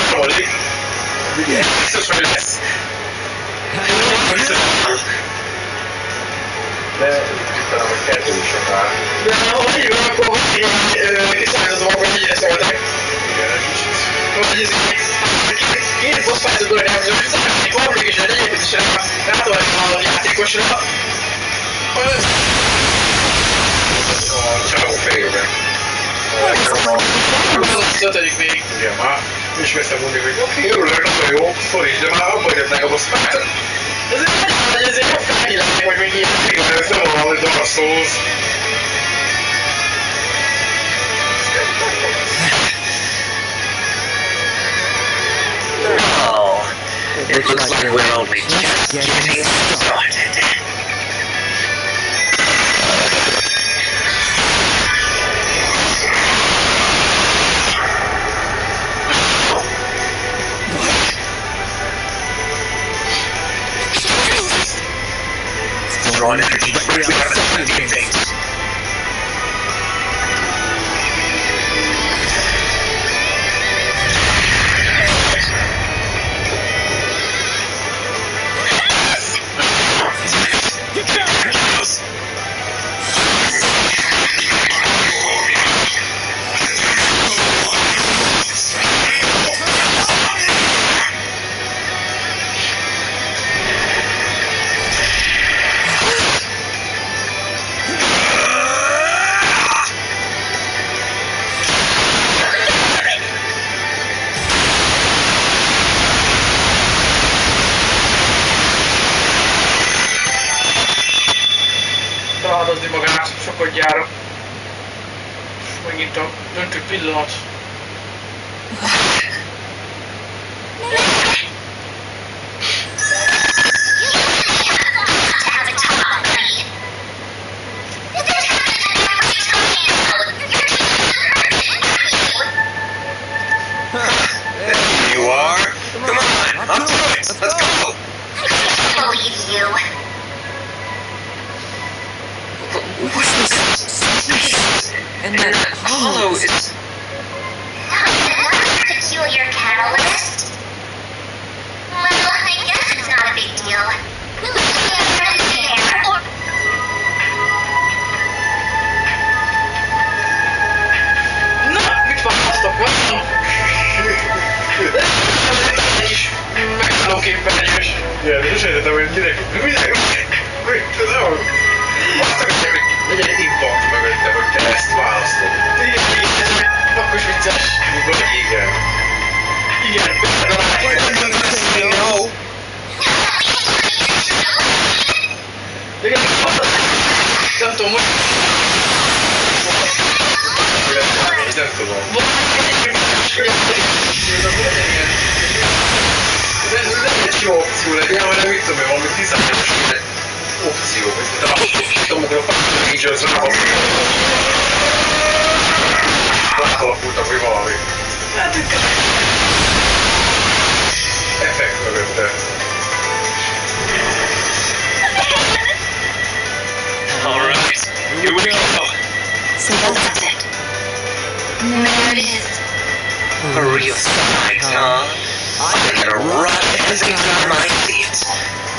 harmadik. Biztos, hogy lesz. De talán, hogy kettő is akár. De ha így van, akkor kiszállítottam, hogy így szóltak. Igen, egy kicsit. Hogy ez két bosszpályázatot nem egy harmadik és egy egyébként is rátolni a játékosra. A csávó fejében. Az ötödik még. Igen, már is veszem mondani, hogy oké, örülök, nagyon jó, sztori, de már abban jött meg a bosszpályázat. Ezért jobb felhívják, hogy még ilyen. Igen, ez nem olyan, hogy Dark Souls. Oh, it looks like we're only just getting started. Drawing energy directly out of the sentient veins. Feláldozni magát sokodjára. Megint a döntő pillanat. You are? Come on, up to it. Let's go. I can't believe you. What's this? And that hollow is... Another peculiar catalyst? Well, I guess it's not a big deal. We'll see you there. Or... Na, mit választok? Ez is megtaláló képernyős. Igen, de sosem értettem, hogy minek azt akarják, hogy legyen egy impact mögötte, hogy te ezt választod. Igen, ez pakkos vicces. Vagy igen. Igen, No. igen, nem tudom, hogy... Nem tudom. Ez egy jó opció legyen, hanem mit tudom én, valami 18-os opció, hogy tudom, a Rangers ráalakultak, hogy valami effekt mögötte. Alright, here we go. So that's it. There it is. A real sight, huh? I'm gonna run as a my feet.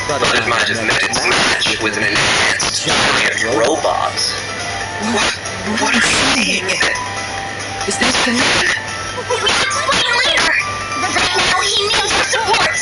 But it might have met its match with an enhanced giant robot. What are you saying? Is that the man? We can explain later. Right now, he needs our support.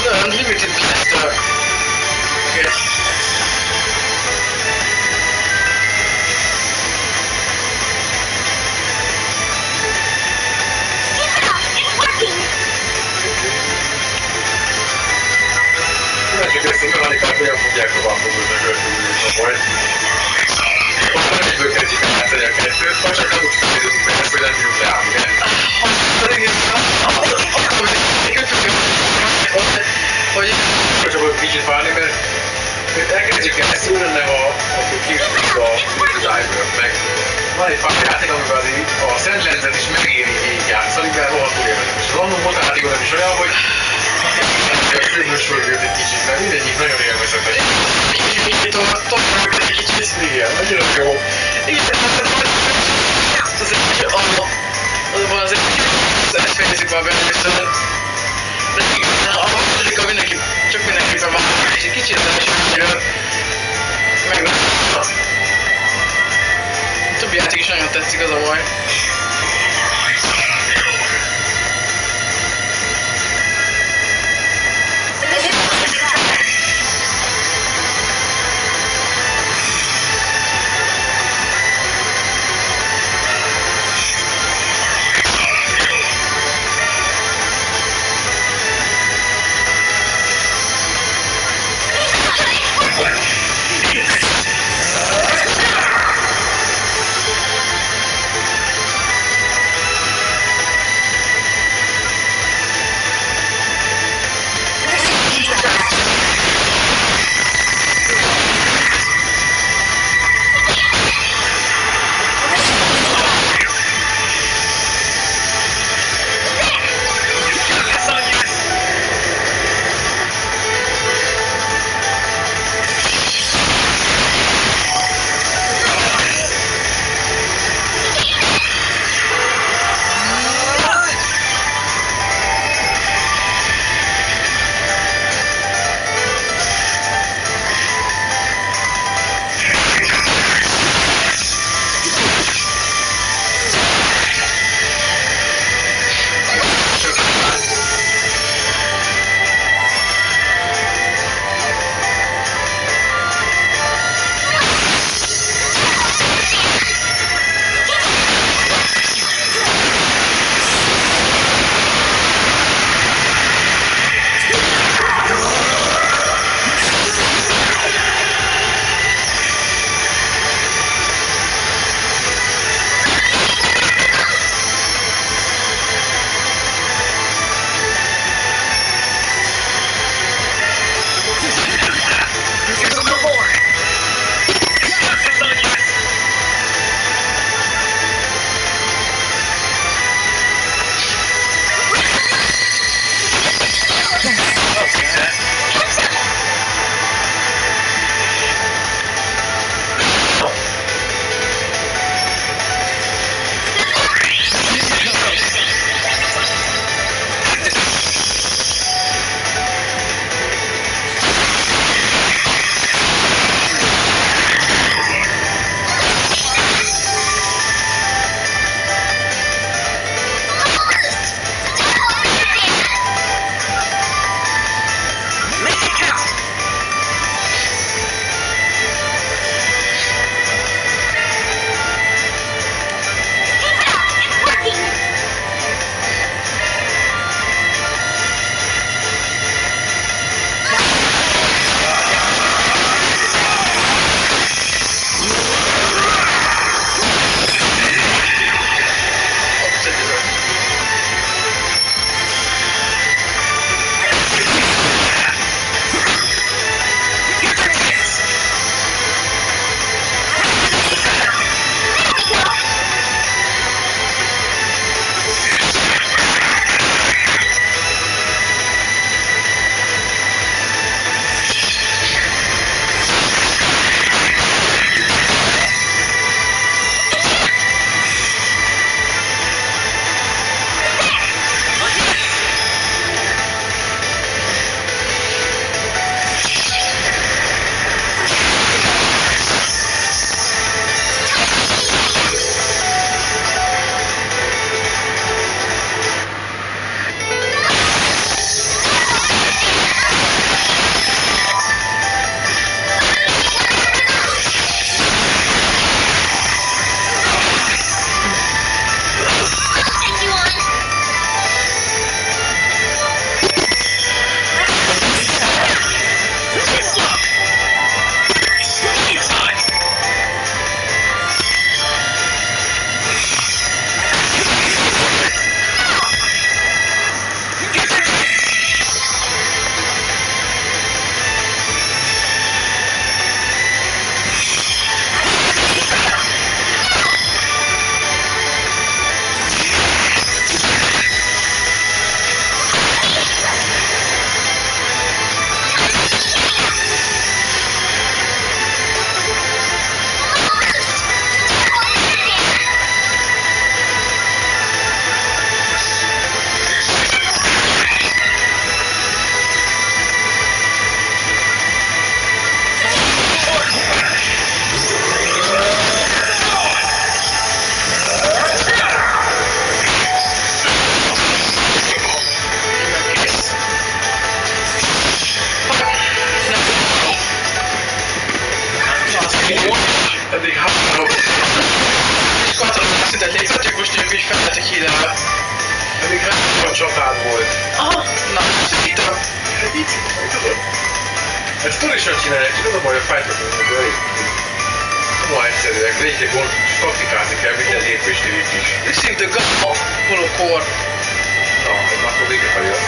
Unlimited blaster. Okay. van egy pár játék, amiben a Sandlandet is megéri így játszani, de rohadtul érdekes. És az annó motorjátékban nem is olyan, hogy főmösölgőt egy kicsit, mert mindegyik nagyon élvezetes. Így tovább egy kicsit. Igen, nagyon jó. Igen, azonban azért fejezik már benne viszont. De igen, a második mindenki, csak mindenképpen van, és egy kicsit nem is annyira meglátott. A többi játék is nagyon tetszik, az a baj. tüntették fel, csak most ők is felvettek hírrel. Pedig hát a csatád volt. Aha, na, itt a... Így, tudod? Ezt tudisan csinálják, csak az a baj, a fájtlatónak elég. Nem olyan egyszerűek, végig taktikázni kell minden hétfő és tévét is. Őszintű gamma, holokor. Na, akkor végre felé az.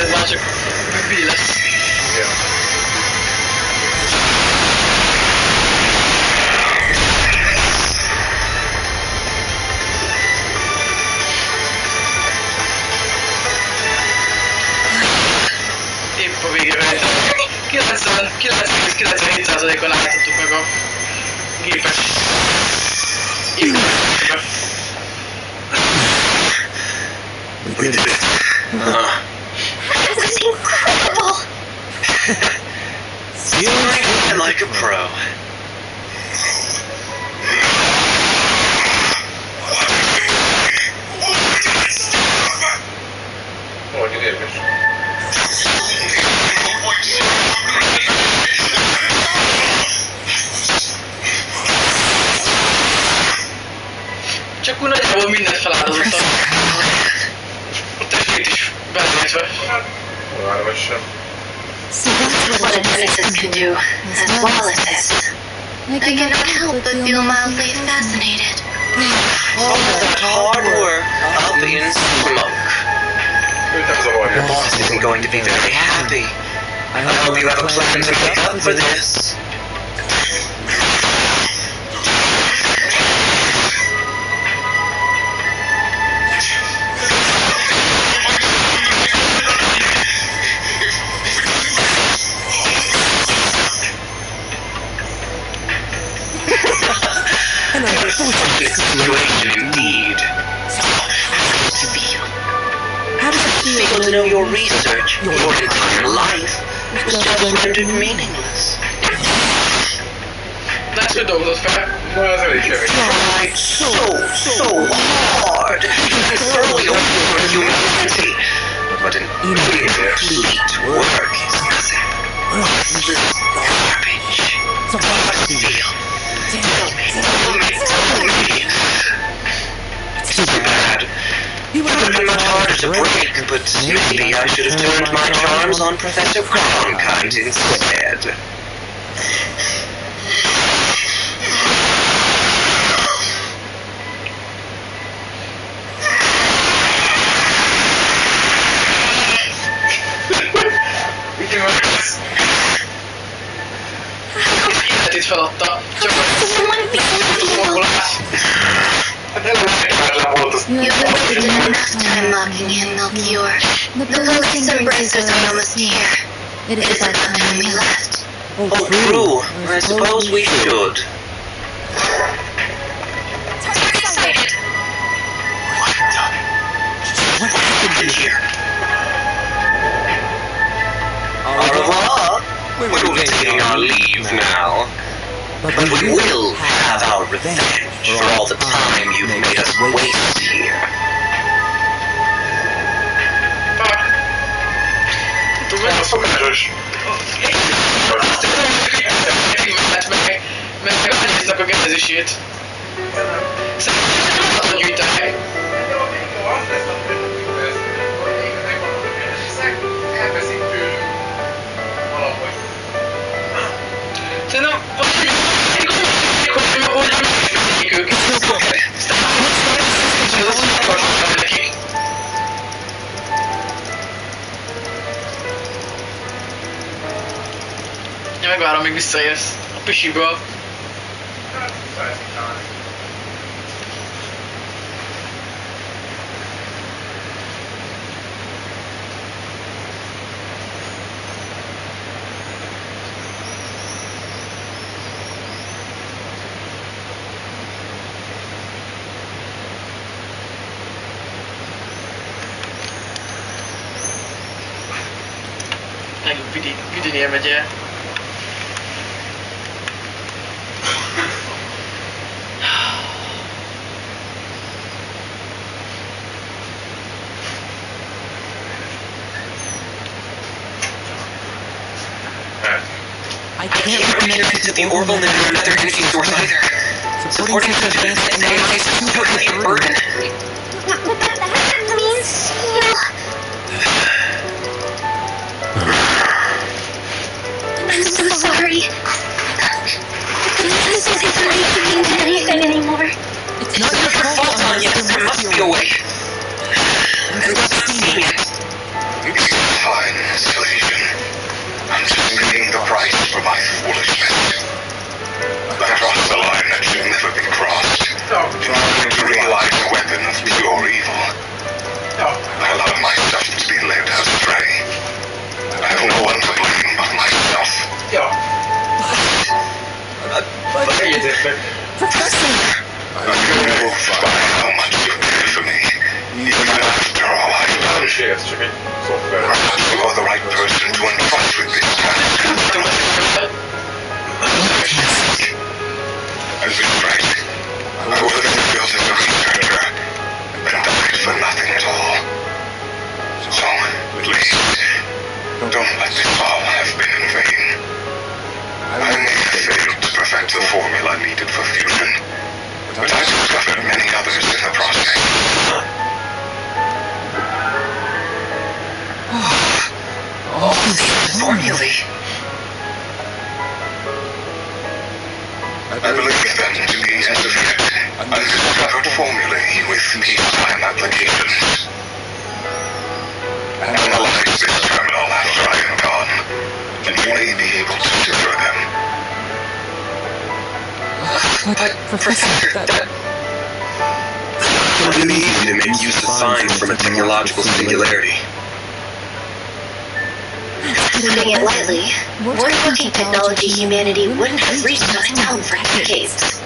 Ez már csak mi lesz. Ja. Épp a végére. 97%-on állítottuk meg a gépet. We did it. That was incredible! Feeling like a pro. Hogy érdekes. Csak úgy nagyjából mindent feláldozottam. A testét is belenézve. Már vagy sem. So that's what a geneticist can do, as well as this. I cannot help but feel mildly fascinated. All that hard work up in smoke. Őt nem zavarja. Your boss isn't going to be very happy. I hope you have a plan to make up for this. It's strange indeed. How does it Feel to know your research, your entire life, was just rendered meaningless. De ezt hogy dolgozott fel? Na, ez elég semmi. Tried so hard to throw your humanity, but an incomplete work is nothing. Useless garbage. It's too bad. It would have been much harder to break, but maybe I should have turned my charms on Professor Cronkite instead. Itt feladta. Csak someone be a Hát elég volt az. You have wasted enough time locking in Melchior. The ghosts and bracers are almost here. It is about time we left. Oh, true. I suppose we should. I'm excited. What happened here? Au revoir. We'll be taking our leave now. But we will have our revenge for all the time you've made us waste here. A szokásos. Meg elnéztek a gendezését. Szerintem nem tudom gyűjteni. Elveszik tőlünk. Valahogy. Szerintem hogy nem működik őket. Ez azt akartam nekik. Ja, megvárom, még visszaérsz a pisiből. Vidinél megyél. I can't reconnect it to the orbital limit or another energy source either. Supporting such advanced AI is too heavy a burden. But that means I'm so sorry. This isn't mean anything anymore. It's not your fault, Anya. There must be a way. I'm not seeing it. It's fine, Celestian. I'm just paying the price for my foolishness. I crossed the line that should never be crossed. Trying to realize a weapon of pure evil. I allowed myself to be led astray. I have no one to blame but myself. Professor! I'm moved by how much you care for me. Even after all I've done. Perhaps you are the right person to entrust with this task. As in right, I would have been built as a researcher and died for nothing at all. So, please, don't let this all have been in vain. I may have failed to perfect the formula needed for fusion, but I discovered many others in the process. All these formulae. I believe them to be as of yet undiscovered formulae with peacetime applications. Analyze this terminal after I am gone, and you may be able to decipher them. But, Professor, that... I believe to make use of signs from a technological singularity. Putting it lightly, world-looking technology humanity wouldn't have reached on its own for decades.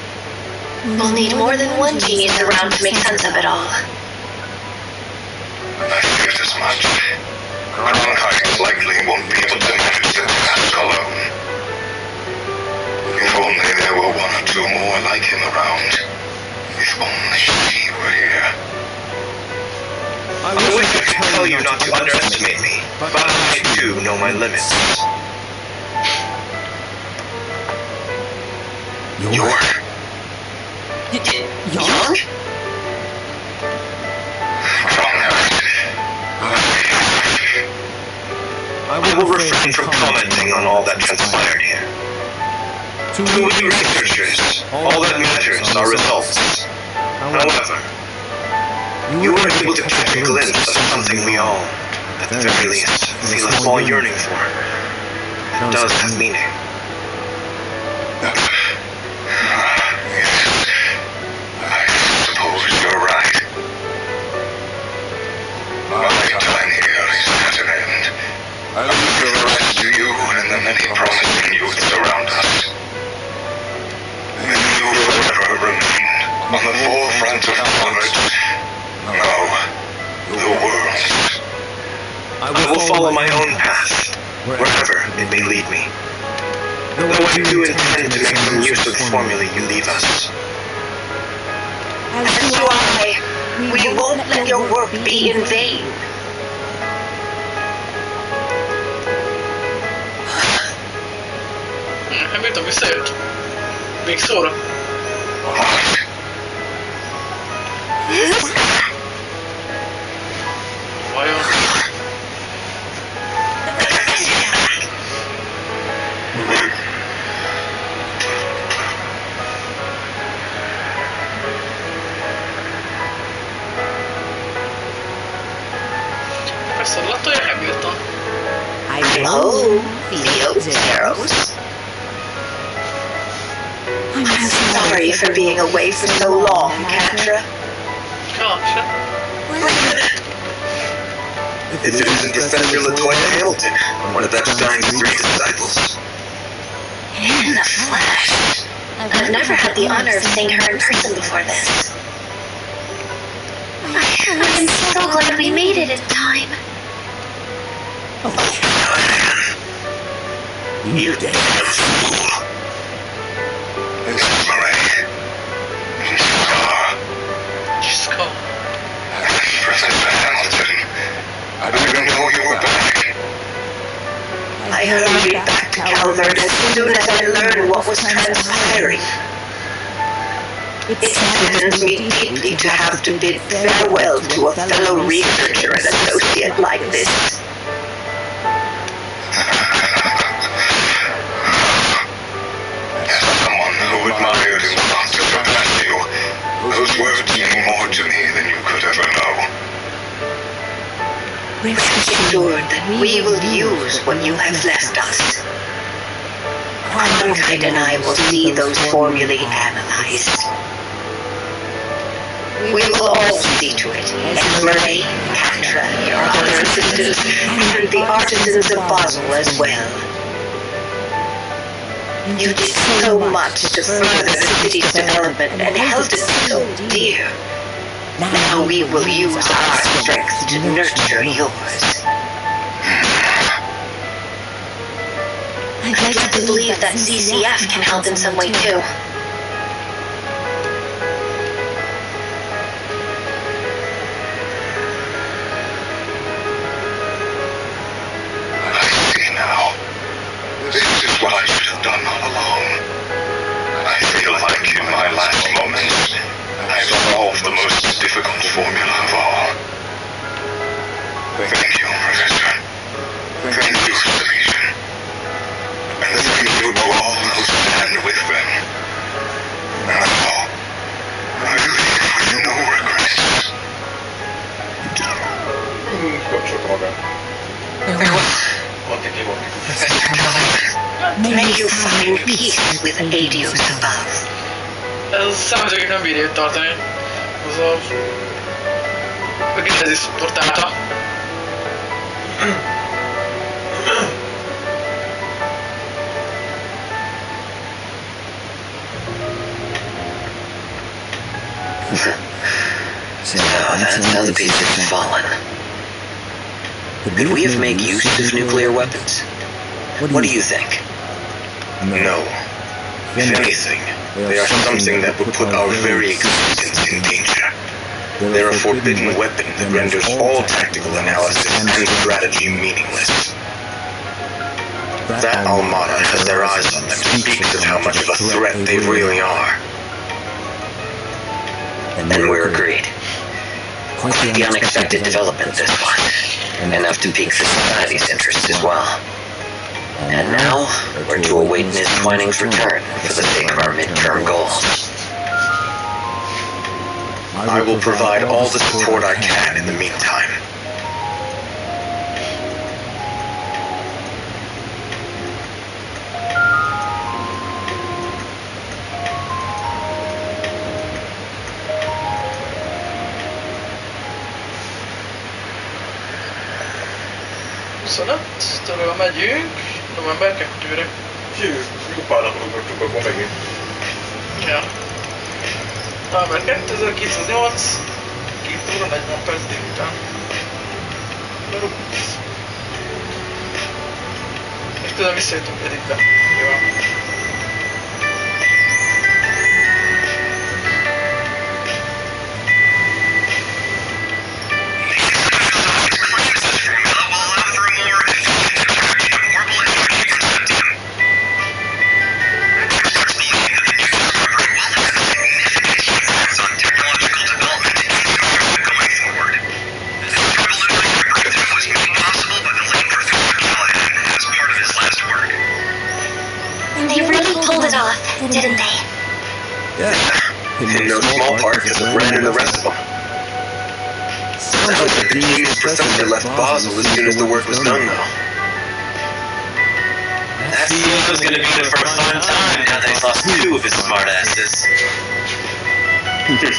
We'll need more than one genius around to make sense of it all. I feared as much. Cronkite likely won't be able to manage the task alone. If only there were one or two more like him around. If only she were here. I wish I could tell you not to underestimate me, but I too know my limits. You're... Young? I will refrain from commenting on all that transpired here. To we researchers, all that matters are results. However, you were able to catch a glimpse of something we all, at the very least, feel a small yearning for. It does have meaning. Yes, I suppose you're right. My time here is at an end. I leave the rest to you and the many promising youths around us. May you forever remain on the forefront of knowledge. No, the world. I will follow my own path, wherever it may lead me. Though I do intend to make some use of the formula you leave us. As do I. We won't let your work be in vain. Jag vet inte om vi ser ut. Big Soda. Vad gör han? Professor Latto är hemgjuten. Oh, Theo's arrows. I'm sorry for being away for so long, Catra. Kanske. It isn't Professor Latoya Hamilton, one of Epstein's 3 disciples. In the flesh. I've never had the honor of seeing her in person before this. I'm so glad we made it in time. You damn fool. It's Marie. Scar. Professor Hamilton. I didn't even know you were back. I I hurried back to Calvert as soon as I learned what was transpiring. It saddens me deeply to have to bid farewell to a fellow researcher and associate like this. As someone who admired and wants to protect you, those words mean more to me than you could ever know. Rest assured that we will use what you have left us. Cronkite and I will see those formulae analyzed. We will all see to it. Esmeralda, Catra, your other assistants, and the artisans of Basel as well. You did so much to further the city's development and held it so dear. Now we will use our strength to nurture yours. I'd like to believe that CCF can help in some way too. This is what I should have done all along. I feel like in my last moments, I solved the most difficult formula of all. Thank you, Professor. Thank you, Station. And thank you to all who stand with them. Now, I leave with no regrets. May you find peace with Adios above. Ez számítógép nem bírja itt tartani. Az a... Ez is szupportálta. So that's how the pieces have fallen. Could we have made use of nuclear weapons? What do you think? No. If anything, they are something that would put our very existence in danger. They're a forbidden weapon that renders all tactical analysis and strategy meaningless. That Almada has their eyes on them speaks of how much of a threat they really are. And we're agreed. Quite the unexpected development, this one. Enough to pique the society's interest as well. And now, we're to await Ms. Twining's return for the sake of our midterm goals. I will provide all the support I can in the meantime. Től megyünk, november 2-re. Jó pár napot ugrottuk akkor megint. Ja. November 2908, 2 óra 40 perc délután. Még tudom visszajutunk Editbe. Jó. Didn't they? Yeah. In no small part because of Ren and the rest of them. Sounds like the genius professor left Basel as soon as the work was done, though. That CEO's gonna be there for a fun time now that he's lost 2 of his smartasses.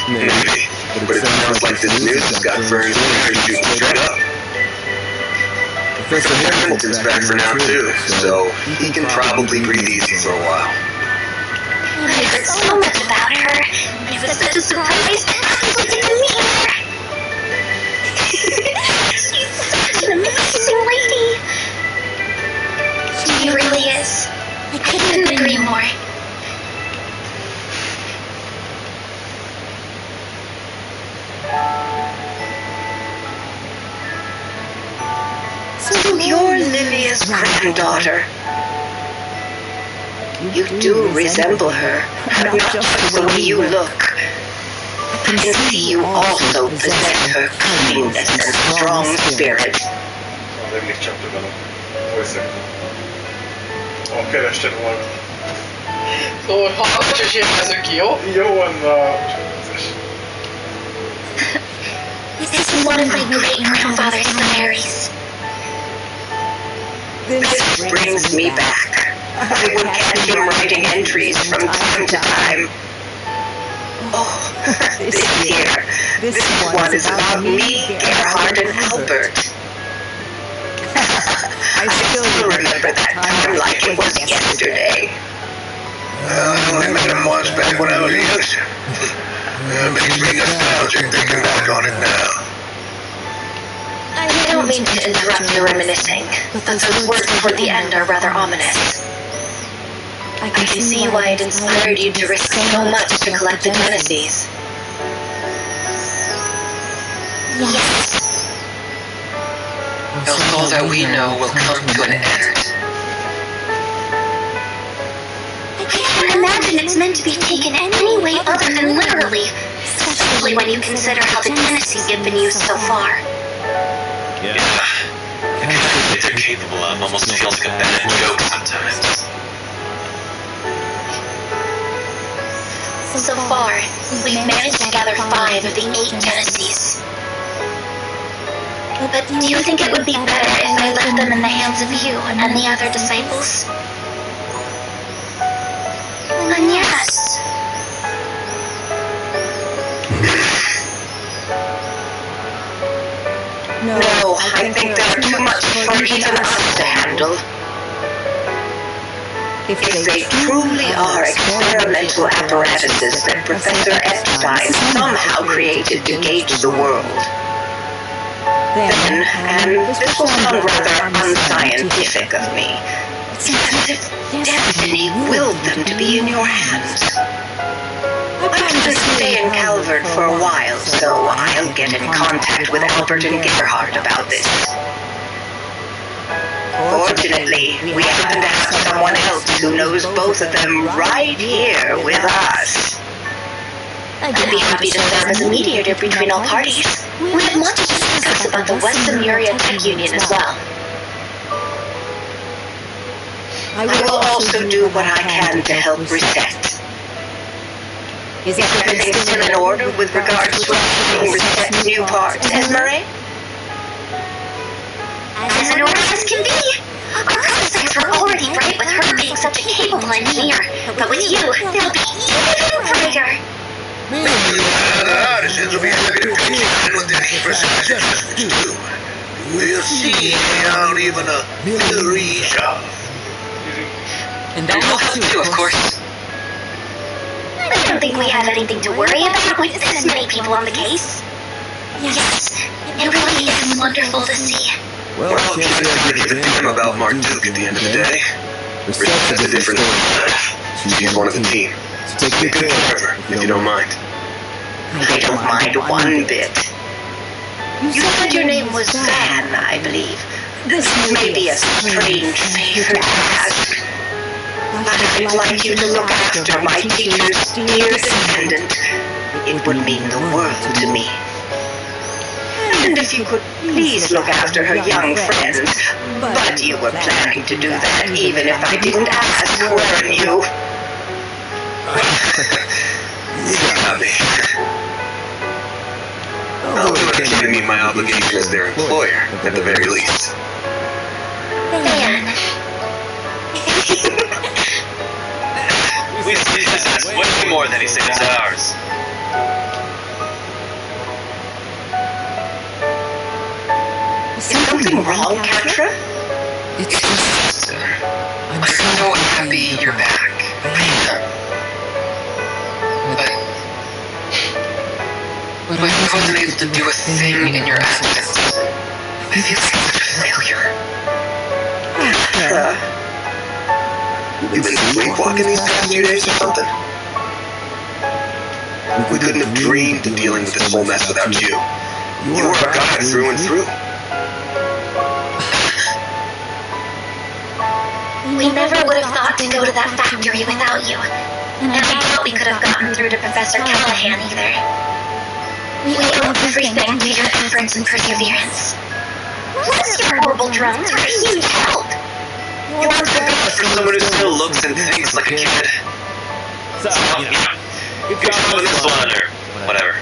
Maybe. But it sounds like this news has got Fern's ears shooting straight up. Professor Hamilton's back for now, too, so he can probably breathe easy for a while. I heard so much about her. It was such a surprise. I wasn't even here. She's such an amazing lady. She really is. I couldn't agree more. You're Livia's granddaughter. You do resemble her, not just the way you look. I can see you also possess her kindness and strong spirit. Az emlék csapta bele. Hogy szerintem. Ha kerested volna. Szóval hallgass és érezzük ki, jó? Jó van, na. This is one of my great-grandfather's diaries. This brings me back. I would catch him writing entries from time to time. Oh, this here. This one is about me, Gerhard, and Albert. I still remember that time like it was yesterday. I met him once back when I was a youngster. Makes me nostalgic thinking back on it now. I don't mean to interrupt your reminiscing, but those words toward the end are rather ominous. I can see why it inspired you to risk so much to collect the Genesees. Yes. Else all that we know will come to an end. I can't imagine it's meant to be taken any way other than literally, especially when you consider how the Genesees have been used so far. Yeah. The kind of shit they're capable of almost feels like a bad joke sometimes. So far, we've managed to gather 5 of the 8 Genesees. But do you think it would be better if I left them in the hands of you and the other disciples? And yes. No, I think they're too much for even us to handle. If they truly are experimental apparatuses that Professor Epstein somehow created to gauge the world, then, and this will sound rather unscientific of me, it's as if destiny willed them to be in your hands. I'm going to stay in Calvert for a while, so I'll get in contact with Albert and Gerhard about this. Fortunately, we happen to have someone else who knows both of them right here with us. I'd be happy to serve as a mediator between all parties. We have much to discuss about the West Lemuria Tech Union as well. I will also do what I can to help reset. Is everything still in order with regards to Reset's new parts, Esmeralda? As in order as can be. Our prospects were already bright with her being such a capable engineer, but with you, they'll be even brighter. The artisans will be happy to pitch in with their precise adjustments too. We'll see out even a military job. And I'll help too, of course. I don't think we have anything to worry about with this many people on the case. Yes, it really is wonderful to see. Well, she's going to give a damn about Marduk at the end of the day. Reset's a different She's one of the team. So take good care of her, if you don't mind. I don't mind one bit. You said your name was Van, I believe. This may be a strange favor to ask, but I'd like you to look after my teacher's dear descendant. It would mean the world to me. And if you could please look after her young friends. But you were planning to do that even if I didn't ask, weren't you? You got me. I'll do it to meet my obligation as their employer, at the very least. Dan. We see this as way more than he said is ours. Is something wrong, Katra? It's just... I'm so happy you're back. But I wasn't able to do a thing in your absence. I feel like such a failure. You've been sleepwalking these past few days or something? We couldn't have dreamed of dealing with this whole mess without you. You were our guy through and through. We never would have thought to go to that factory without you. And I doubt we could have gotten through to Professor Callahan either. We owe everything to your efforts and perseverance. Plus your horrible drones are a huge help. You aren't so good for someone who still looks and thinks like a kid. So, Good job on this one, or whatever.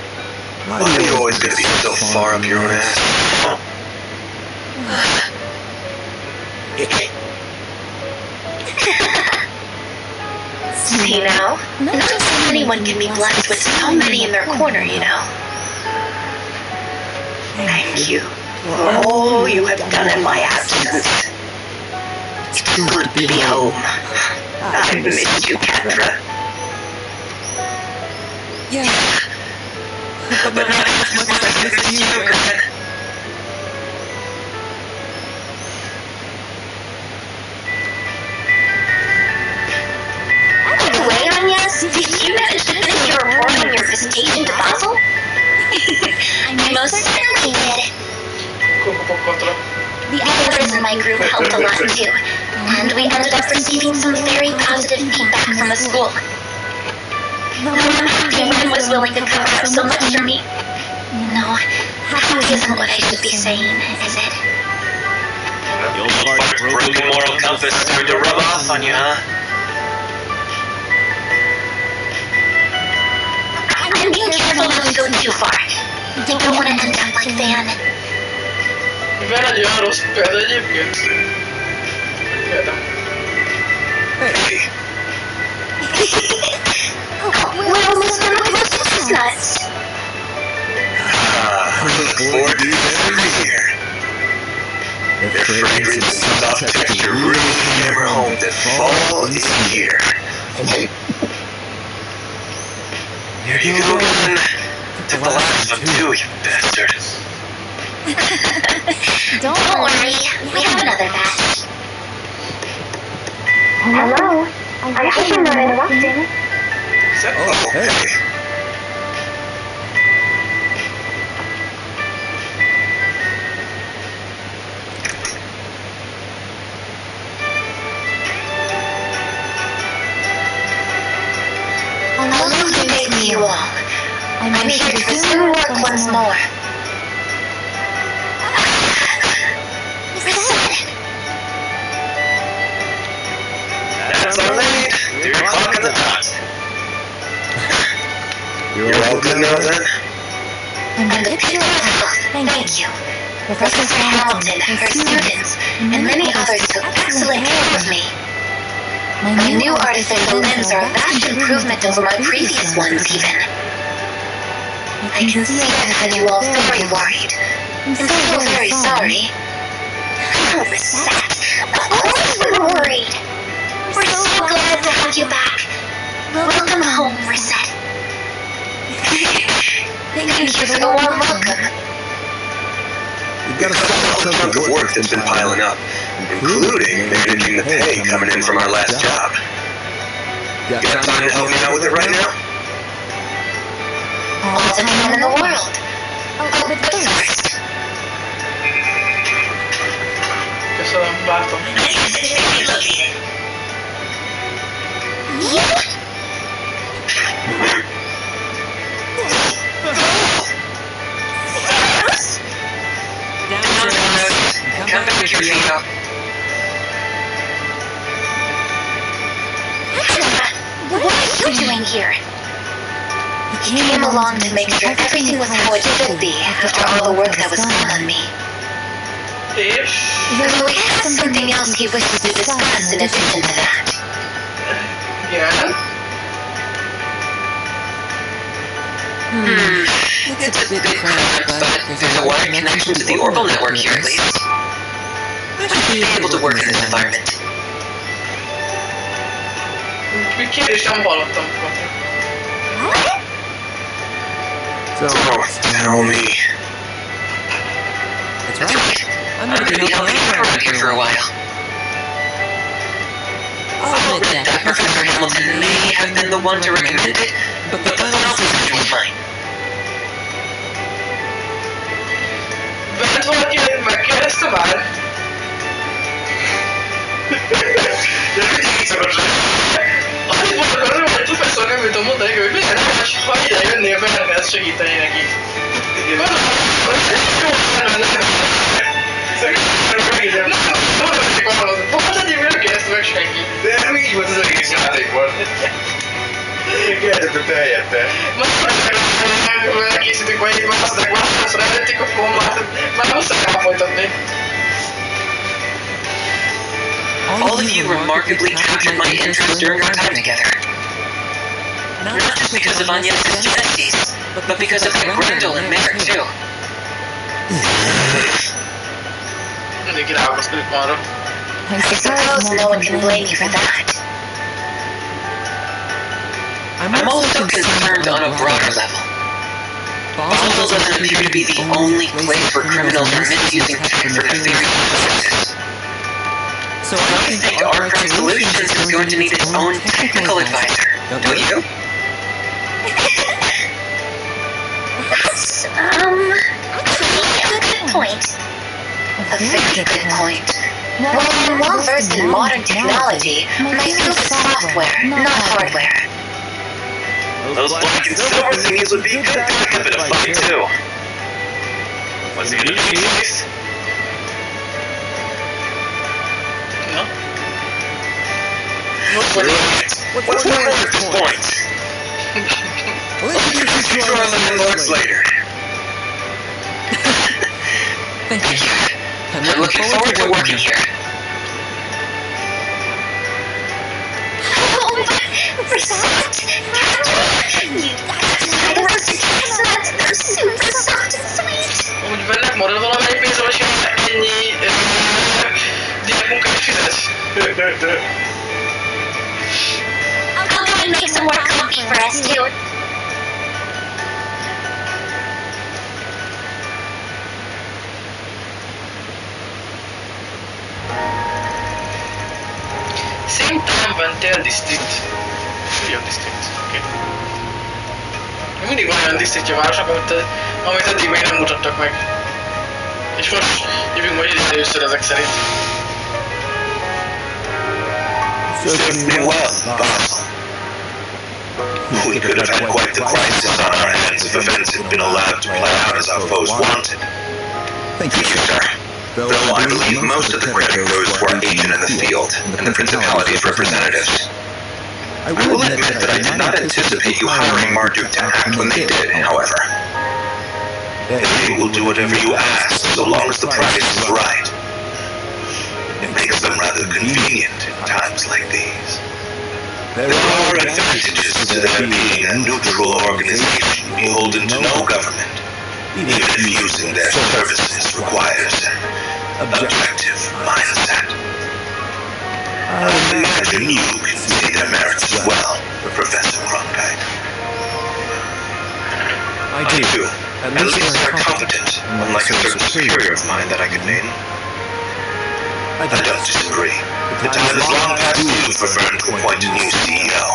Why are you always gonna be so far up your own ass? See now? Not just anyone can be blessed with so many in their corner, you know. Thank you for all you have done in my absence. It's good to be home. I missed you, Kendra. yeah. But not as much as I missed you, Granted. Anyway, Agnes, did you manage to finish your report on your visitation to Basel? I most certainly did. The others in my group helped a lot too, and we ended up receiving some very positive feedback from the school. I'm happy Ren was willing to cover up so much for me. No, happy isn't what I should be saying, is it? The old part's broken moral compass started to rub off on you, huh? I'm being careful not to go too far. I don't want to end up like Van. Mivel egy olyan rossz példa egyébként? Példa. Hey. We're almost done with those chestnuts. I look forward to this every year. Their fragrance and soft texture really hammer home that fall is here. Here you go again. Took the last of them too, you bastard. Don't worry, we have another batch. Hello. I hope I'm not interrupting. Oh, hey. A lovely day to you all. I'm here to resume work once more. That's our lead. 3 o'clock on the dot. You're all good now then? I'm in good health, thank you. Professor Hamilton, her students, and many others took excellent care of me. My new artificial limbs are a vast improvement over my previous ones, even. I can see I've had you all very worried. I'm so very sorry. Oh, Reset, of course we were worried. We're so glad to have you back. Welcome home, Reset. Thank you for the warm welcome. You've got a solid chunk of work that's been piling up, including managing the pay coming in from our last job. You got time to help me out with it right now? All the time in the world. Oh, but first. Köszönöm, vártam. Come back with your feet up. What are you doing here? He came along to make sure everything was how it should be after all the work that was done on me. És? Though he has something else he wishes to discuss in addition to that. Igen. It's a bit cramped, but there's a wide connection to the orbital network here at least. I should be able to work in this environment. Még kérdést nem hallottam. So, tell me. That's right. I'm going to be helping you around here for a while. I'll admit that Professor Hamilton may have been the one to recommend it, but the final decision was mine. Bent valaki megkérdezte már? benne, ez segíteni neki. Pont egyébként nem kérdezte meg senki. De nem így volt az egész játékban. Én kérdeztem te helyette. Elkészítünk majd egy válaszra előttük, akkor már muszáj elfolytatni. All of you remarkably captured my interest during our time together. Not just because of Anya's genesis, but because of that Grendel and Mare too. Mindenki ráakaszkodik marra. I suppose no one can blame you for that. I'm also concerned on a broader level. Basel doesn't appear to be the only place where criminals are misusing tech for nefarious purposes. So I think Archive Solutions is going to need its own technical advisor, don't you? That's, a good point. A very good point. While I'm well versed in modern technology, my field is software, not hardware. Those black and silver thingies would be a good backup in a fight, too. Was he gonna be nice? No? What's more at this point? Let's introduce you to our landlords later. Thank you. I'm looking forward to working here. Oh, Result! That's super soft and sweet. Úgy bennek marad valamelyik pénzzel, és ennyi gyerekmunkát fizet. I'll go and make some more coffee for us, too. Same time Ventel District. Million District, oké. Mindig van olyan disztriktje a városnak, amit eddig még nem mutattak meg. És most jövünk majd ide először ezek szerint. Served me well, Basel. We could have had quite the crisis on our hands if events had been allowed to play out as our foes wanted. Thank you, sir. Though I believe most of the credit goes to our agent in the field and the Principality's representatives. I will admit that I did not anticipate you hiring Marduk to act when they did, however. They will do whatever you ask, so long as the price is right. It makes them rather convenient in times like these. There are advantages to there being a neutral organization beholden to no government, even if using their services requires an objective mindset. I imagine you can see their merits as well, Professor Cronkite. I do. At least they're competent, unlike a certain superior of mine that I could name. I don't disagree. The time is long past due for Vern to appoint a new CEO.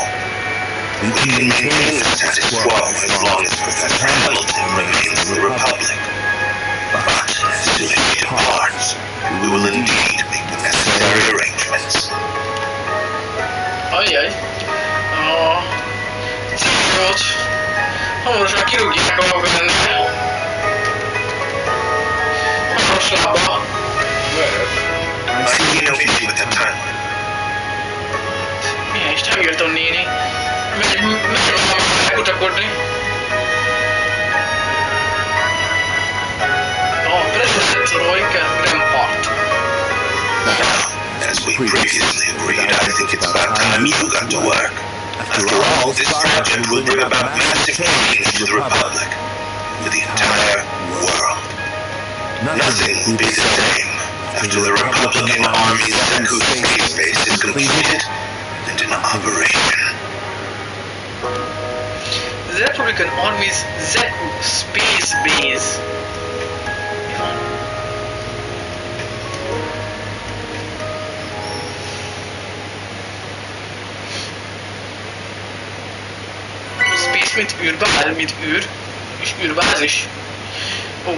We can maintain the status quo as long as Professor Hamilton remains in the Republic. But as soon as he departs, we will indeed make the necessary arrangements. Ajjaj. A címot hamarosan kirúgják a maga benne. Hamaros lába. I see no issue with that timeline. Milyen is nem írtam néni. Megy a megkutakodni. President Roy Grandpart. As we previously agreed, I think it's about time you got to work. After all, this project will bring about massive change to the Republic, for the entire world. Nothing will be the same after the Republican Army's Zeku space base is completed and in operation. The Republican Army's Zeku space base. Space, mint űrbázis, mint űr, és űrbázis. Ó.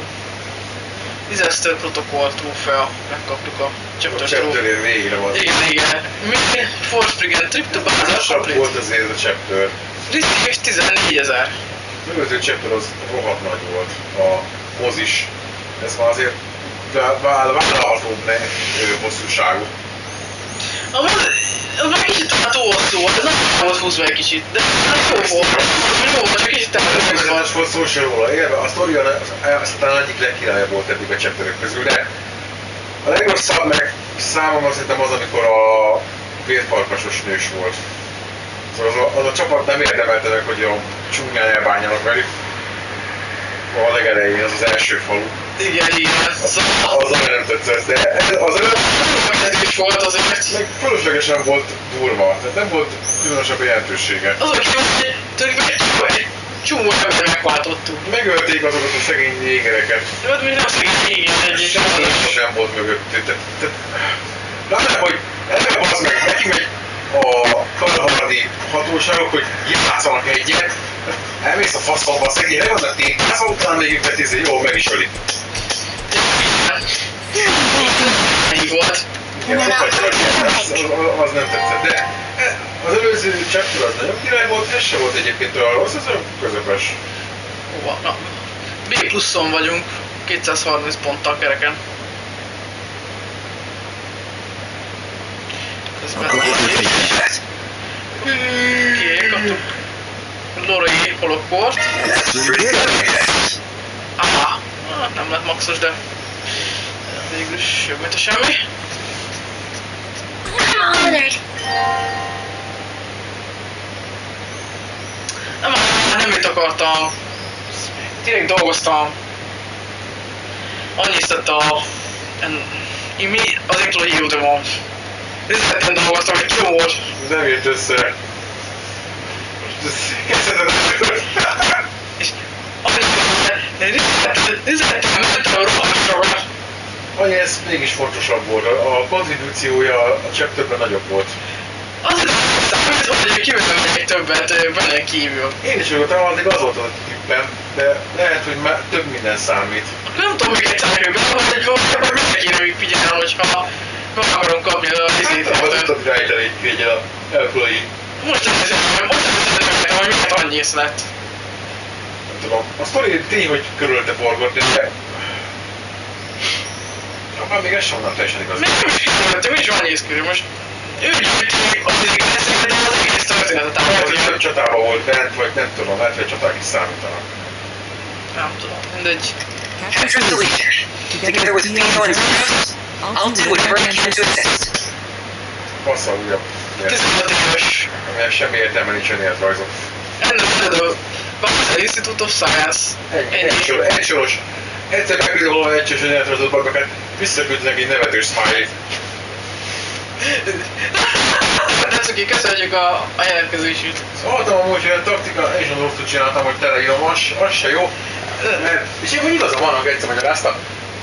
Disaster Protocol trófea, megkaptuk a chapter chapter végre volt. Igen. Mi? Force Brigand Trip to Bázis. Lassabb volt azért a chapter. Risk és 14 000. előző chapter az rohadt nagy volt. A mozis. Ez már azért vállalhatóbb hosszúságú. Az már kicsit túl hosszú volt, ez nem volt húzva egy kicsit, de jó volt. Jó volt, csak kicsit természetes volt szó sem róla. Élve a sztoria aztán egyik legkirályabb volt eddig a chapterek közül, de a legrosszabb meg számomra szerintem az, amikor a vérfarkasos nős volt. Szóval az a csapat nem érdemelte meg, hogy a csúnyán elbánjanak velük. A legelején, az első falu. Igen. Az nem tetszett, de az előbb is volt azért. Meg fölöslegesen volt durva, tehát nem volt különösebb jelentősége. Az a tulajdonképpen egy csomó ember megváltottuk. Megölték azokat a szegény jégereket. Hát még nem szegény jégereket. Semmi nem volt mögött. Látom, hogy ebben az meg megy a kalhardi hatóságok, hogy játszanak egyet. Elmész a faszomba, a szegény le vannak tétázva, utána még őket jól meg is öli. Így volt. Az nem tetszett, de az előző chapter az nagyon király volt, ez se volt egyébként olyan rossz, ez olyan közepes. Na, B pluszon vagyunk, 230 ponttal kereken. Oké, kaptuk Lorai holokkort. Aha, nem lett maxos, de végül is jobb, mint a semmi. Nem mit akartam. Tényleg dolgoztam. Annyit tett az Employee-omon. Részleten dolgoztam egy csomót. Nem jött össze. És részleten mentem a rohamra. Annyi ez mégis fontosabb volt. A kontribúciója a chapterben nagyobb volt. Azért számít, hogy kívülben megyek többet benne kívül. Én is örültem, addig az volt a tippem, de lehet, hogy már több minden számít. Nem tudom, hogy egy számítőben, hogy valójában meg kéne még figyelni, hogyha meg akarom kapni a izét. Hát, az tudod rejteni egy elpulai. Most nem hiszem, hogy miért annyi ész lett. Nem tudom. A sztori tény, hogy körülte forgott, de... Már még ez sem mondom teljesen igaz. Még nem is körülöttem, is van néz körül most. Ő gyűjtődik az egész történetet átadja. Több csatában volt bent, vagy nem tudom, lehet, hogy a csaták is számítanak. Nem tudom, mindegy. After the leader, together with Pico and Zeus, I'll do whatever I can to assist. Bassza újabb. 15 éves. Amivel semmi értelme nincs önéletrajzok. Ennek Bowser Institute of Science. Egy soros. Egyszer megküldöm valami egyes önéletrajzot babakat, visszaküldnek egy nevetős smiley-t. Nem szuki, köszönjük a jelentkezését. Szóltam amúgy, hogy a taktika, én is az rosszul csináltam, hogy teleírom, az se jó. Mert, és én igazam vannak egyszer magyaráztam.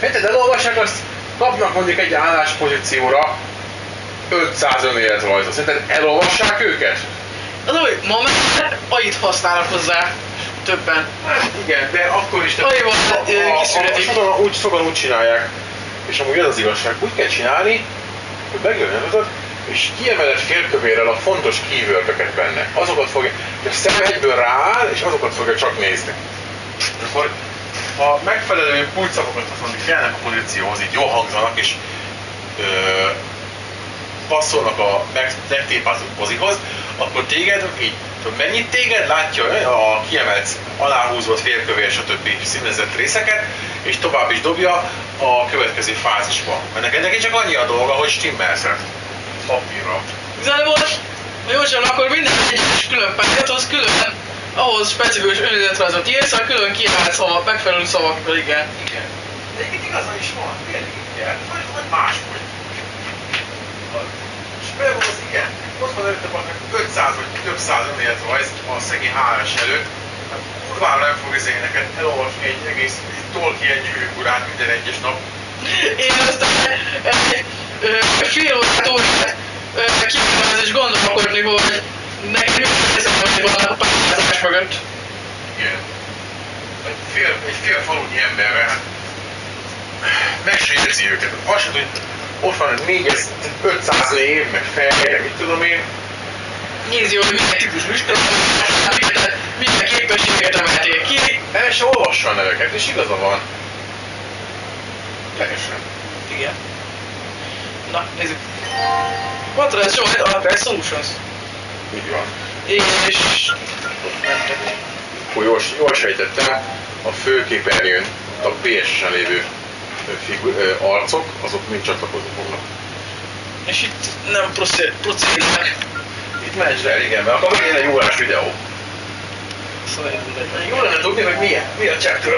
Érted, elolvassák azt, kapnak mondjuk egy álláspozícióra 500 önéletrajzot. Szerinted elolvassák őket? Az úgy, ma már AI-t használnak hozzá többen. Hát igen, de akkor is... Sokan úgy csinálják. És amúgy ez az igazság, úgy kell csinálni, hogy megjön és kiemeled félkövérrel a fontos keywordöket benne. Azokat fogja, de szem egyből rááll, és azokat fogja csak nézni. Akkor ha megfelelő kulcsszavakat mondjuk kellnek a pozícióhoz, így jól hangzanak, és passzolnak a megtépázott pozihoz, akkor téged, így, mennyit téged látja a kiemelt, aláhúzott félkövér, stb. Színezett részeket, és tovább is dobja a következő fázisba. Mert neki csak annyi a dolga, hogy stimmelszed papírra. Igazából, ha jól sem, akkor minden egyes külön pályát, külön ahhoz specifikus önéletrajzot írsz, a külön kiemelt szavak, megfelelő szavakról, igen. Igen. De egyébként igazán is van, tényleg igen, vagy máshogy. És például az igen, ott van előtte van 500 vagy több száz önéletrajz a szegény HRS előtt, hát kurvára nem fog neked elolvasni egy egész Tolkien gyűrűkurát minden egyes nap. Én aztán fél órát kívánaz és gondolkodni, hogy nekem mi hiszem, hogy van a pályázás mögött. Igen. Egy fél falunyi emberre, hát meg se érzi őket. Azt sem, hogy ott van 500 név, meg fej, mit tudom én. Nézd jó, hogy milyen típusú is, Milyen képességeket emelték ki. El se olvassa a neveket, és igaza van. Teljesen. Igen. Na, nézzük. Authorized Joint Archive Solutions. Így van. És... Akkor jól sejtettem, a főképernyőn a PS-en lévő arcok, azok mind csatlakozni fognak. És itt nem procédnek. Itt menj el, igen, mert akkor megint egy órás videó. Szóval jó lenne tudni, hogy mi a chapter